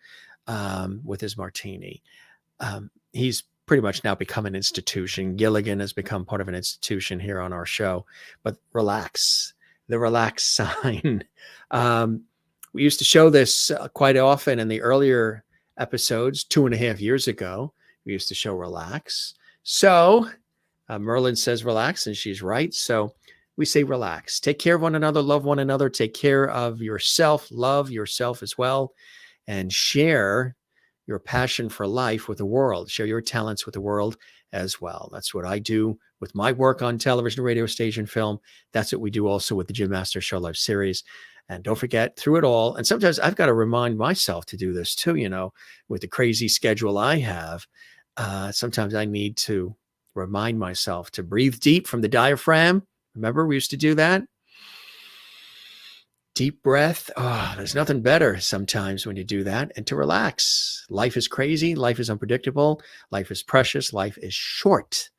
with his martini. He's pretty much now become an institution. Gilligan has become part of an institution here on our show. But relax. The relax sign. We used to show this quite often in the earlier episodes 2.5 years ago. We used to show relax. So Merlin says relax, and she's right. So we say relax. Take care of one another. Love one another. Take care of yourself. Love yourself as well. And share your passion for life with the world. Share your talents with the world as well. That's what I do with my work on television, radio, stage, and film. That's what we do also with the Jim Masters Show Live series. And don't forget, through it all, and sometimes I've got to remind myself to do this too, with the crazy schedule I have. Sometimes I need to remind myself to breathe deep from the diaphragm. Remember, we used to do that? Deep breath. Oh, there's nothing better sometimes when you do that. And to relax. Life is crazy. Life is unpredictable. Life is precious. Life is short,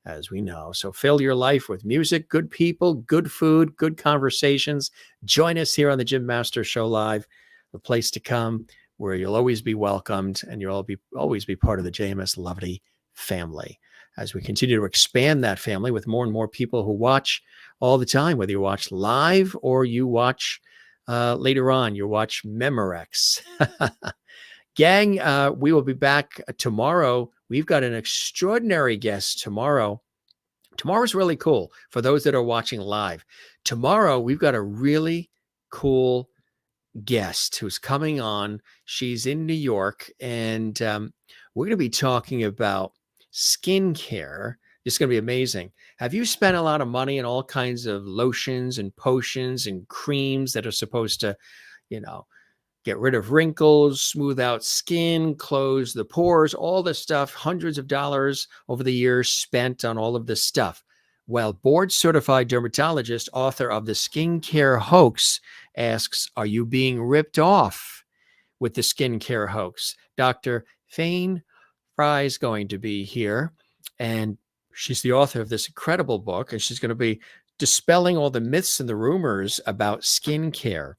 as we know. So fill your life with music, good people, good food, good conversations. Join us here on the Jim Masters Show Live, a place to come where you'll always be welcomed and you'll always be part of the JMS Lovely family as we continue to expand that family with more and more people who watch all the time, whether you watch live or you watch later on, you watch Memorex. Gang, we will be back tomorrow. We've got an extraordinary guest tomorrow. Tomorrow's really cool for those that are watching live. Tomorrow, we've got a really cool guest who's coming on. She's in New York, and we're going to be talking about skincare. It's going to be amazing. Have you spent a lot of money on all kinds of lotions and potions and creams that are supposed to, get rid of wrinkles, smooth out skin, close the pores, all this stuff, hundreds of dollars over the years spent on all of this stuff? Well, board-certified dermatologist, author of The Skincare Hoax, asks, are you being ripped off with the skincare hoax? Dr. Fane Fry is going to be here, and she's the author of this incredible book, and she's going to be dispelling all the myths and the rumors about skincare.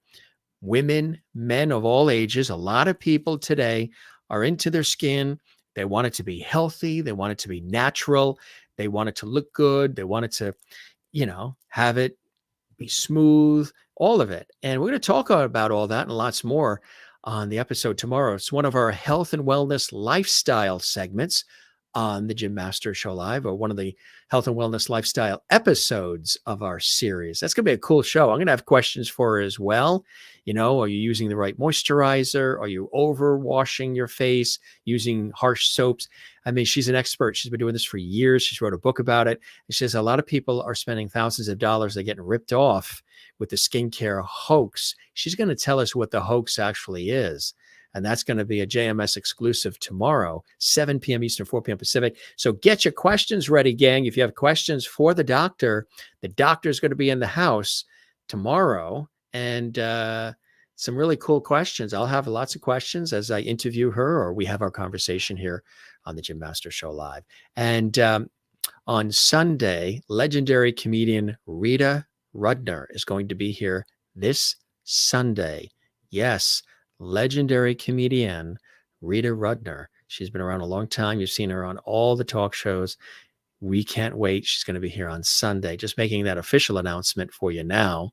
Women, men of all ages, a lot of people today are into their skin. They want it to be healthy. They want it to be natural. They want it to look good. They want it to, have it be smooth, all of it. And we're going to talk about all that and lots more on the episode tomorrow. It's one of our health and wellness lifestyle segments on the Jim Masters Show Live, or one of the health and wellness lifestyle episodes of our series. That's going to be a cool show. I'm going to have questions for her as well. Are you using the right moisturizer? Are you over washing your face, using harsh soaps? I mean, she's an expert. She's been doing this for years. She's wrote a book about it. And she says a lot of people are spending thousands of dollars. They're getting ripped off with the skincare hoax. She's going to tell us what the hoax actually is. And that's going to be a JMS exclusive tomorrow, 7 p.m. Eastern, 4 p.m. Pacific. So get your questions ready, gang. If you have questions for the doctor's going to be in the house tomorrow. And some really cool questions. I'll have lots of questions as I interview her or we have our conversation here on the Jim Master Show Live. And on Sunday, legendary comedian Rita Rudner is going to be here this Sunday. Yes, legendary comedian Rita Rudner. She's been around a long time. You've seen her on all the talk shows. We can't wait. She's going to be here on Sunday. Just making that official announcement for you now.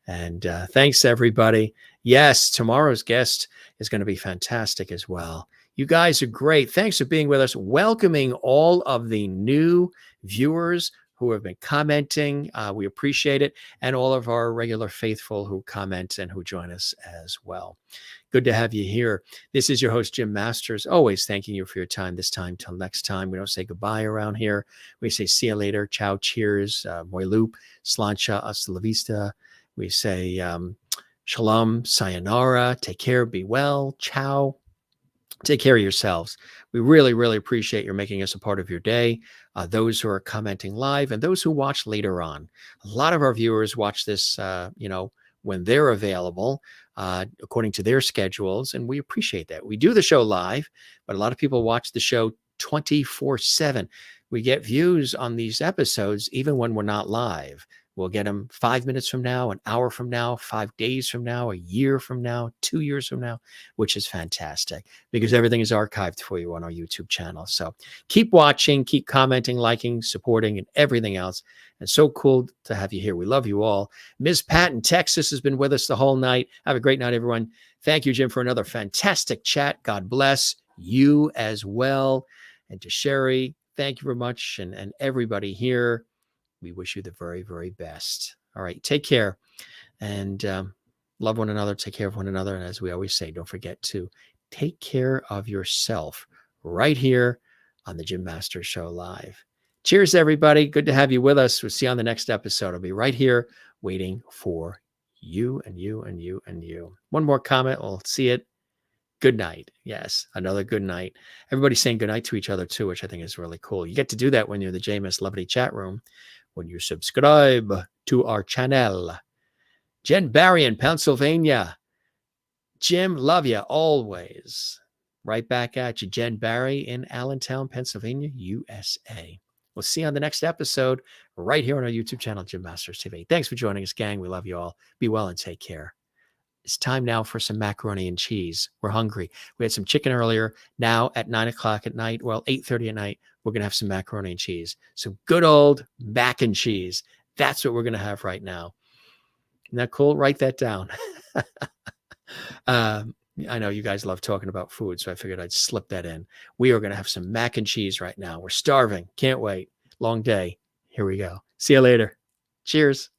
And thanks, everybody. Yes, tomorrow's guest is going to be fantastic as well. You guys are great. Thanks for being with us. Welcoming all of the new viewers who have been commenting. We appreciate it. And all of our regular faithful who comment and who join us as well. Good to have you here. This is your host, Jim Masters, always thanking you for your time this time. Till next time. We don't say goodbye around here. We say see you later. Ciao, cheers, moi loop, slancha, hasta la vista. We say shalom, sayonara, take care, be well, ciao. Take care of yourselves. We really, really appreciate your making us a part of your day. Those who are commenting live and those who watch later on. A lot of our viewers watch this, when they're available, according to their schedules, and we appreciate that. We do the show live, but a lot of people watch the show 24/7. We get views on these episodes even when we're not live. We'll get them 5 minutes from now, an hour from now, 5 days from now, a year from now, 2 years from now, which is fantastic because everything is archived for you on our YouTube channel. So keep watching, keep commenting, liking, supporting, and everything else. And so cool to have you here. We love you all. Ms. Pat in Texas has been with us the whole night. Have a great night, everyone. Thank you, Jim, for another fantastic chat. God bless you as well. And to Sherry, thank you very much. And everybody here. We wish you the very, very best. All right. Take care and love one another. Take care of one another. And as we always say, don't forget to take care of yourself right here on the Jim Master Show Live. Cheers, everybody. Good to have you with us. We'll see you on the next episode. I'll be right here waiting for you and you and you and you. One more comment. We'll see it. Good night. Yes, another good night. Everybody's saying good night to each other too, which I think is really cool. You get to do that when you're in the JMS Levity chat room, when you subscribe to our channel. Jen Barry in Pennsylvania. Jim, love you always. Right back at you. Jen Barry in Allentown, Pennsylvania, USA. We'll see you on the next episode right here on our YouTube channel, Jim Masters TV. Thanks for joining us, gang. We love you all. Be well and take care. It's time now for some macaroni and cheese. We're hungry. We had some chicken earlier. Now at 9 o'clock at night, 8:30 at night, we're going to have some macaroni and cheese. Some good old mac and cheese. That's what we're going to have right now. Isn't that cool? Write that down. I know you guys love talking about food, so I figured I'd slip that in. We are going to have some mac and cheese right now. We're starving. Can't wait. Long day. Here we go. See you later. Cheers.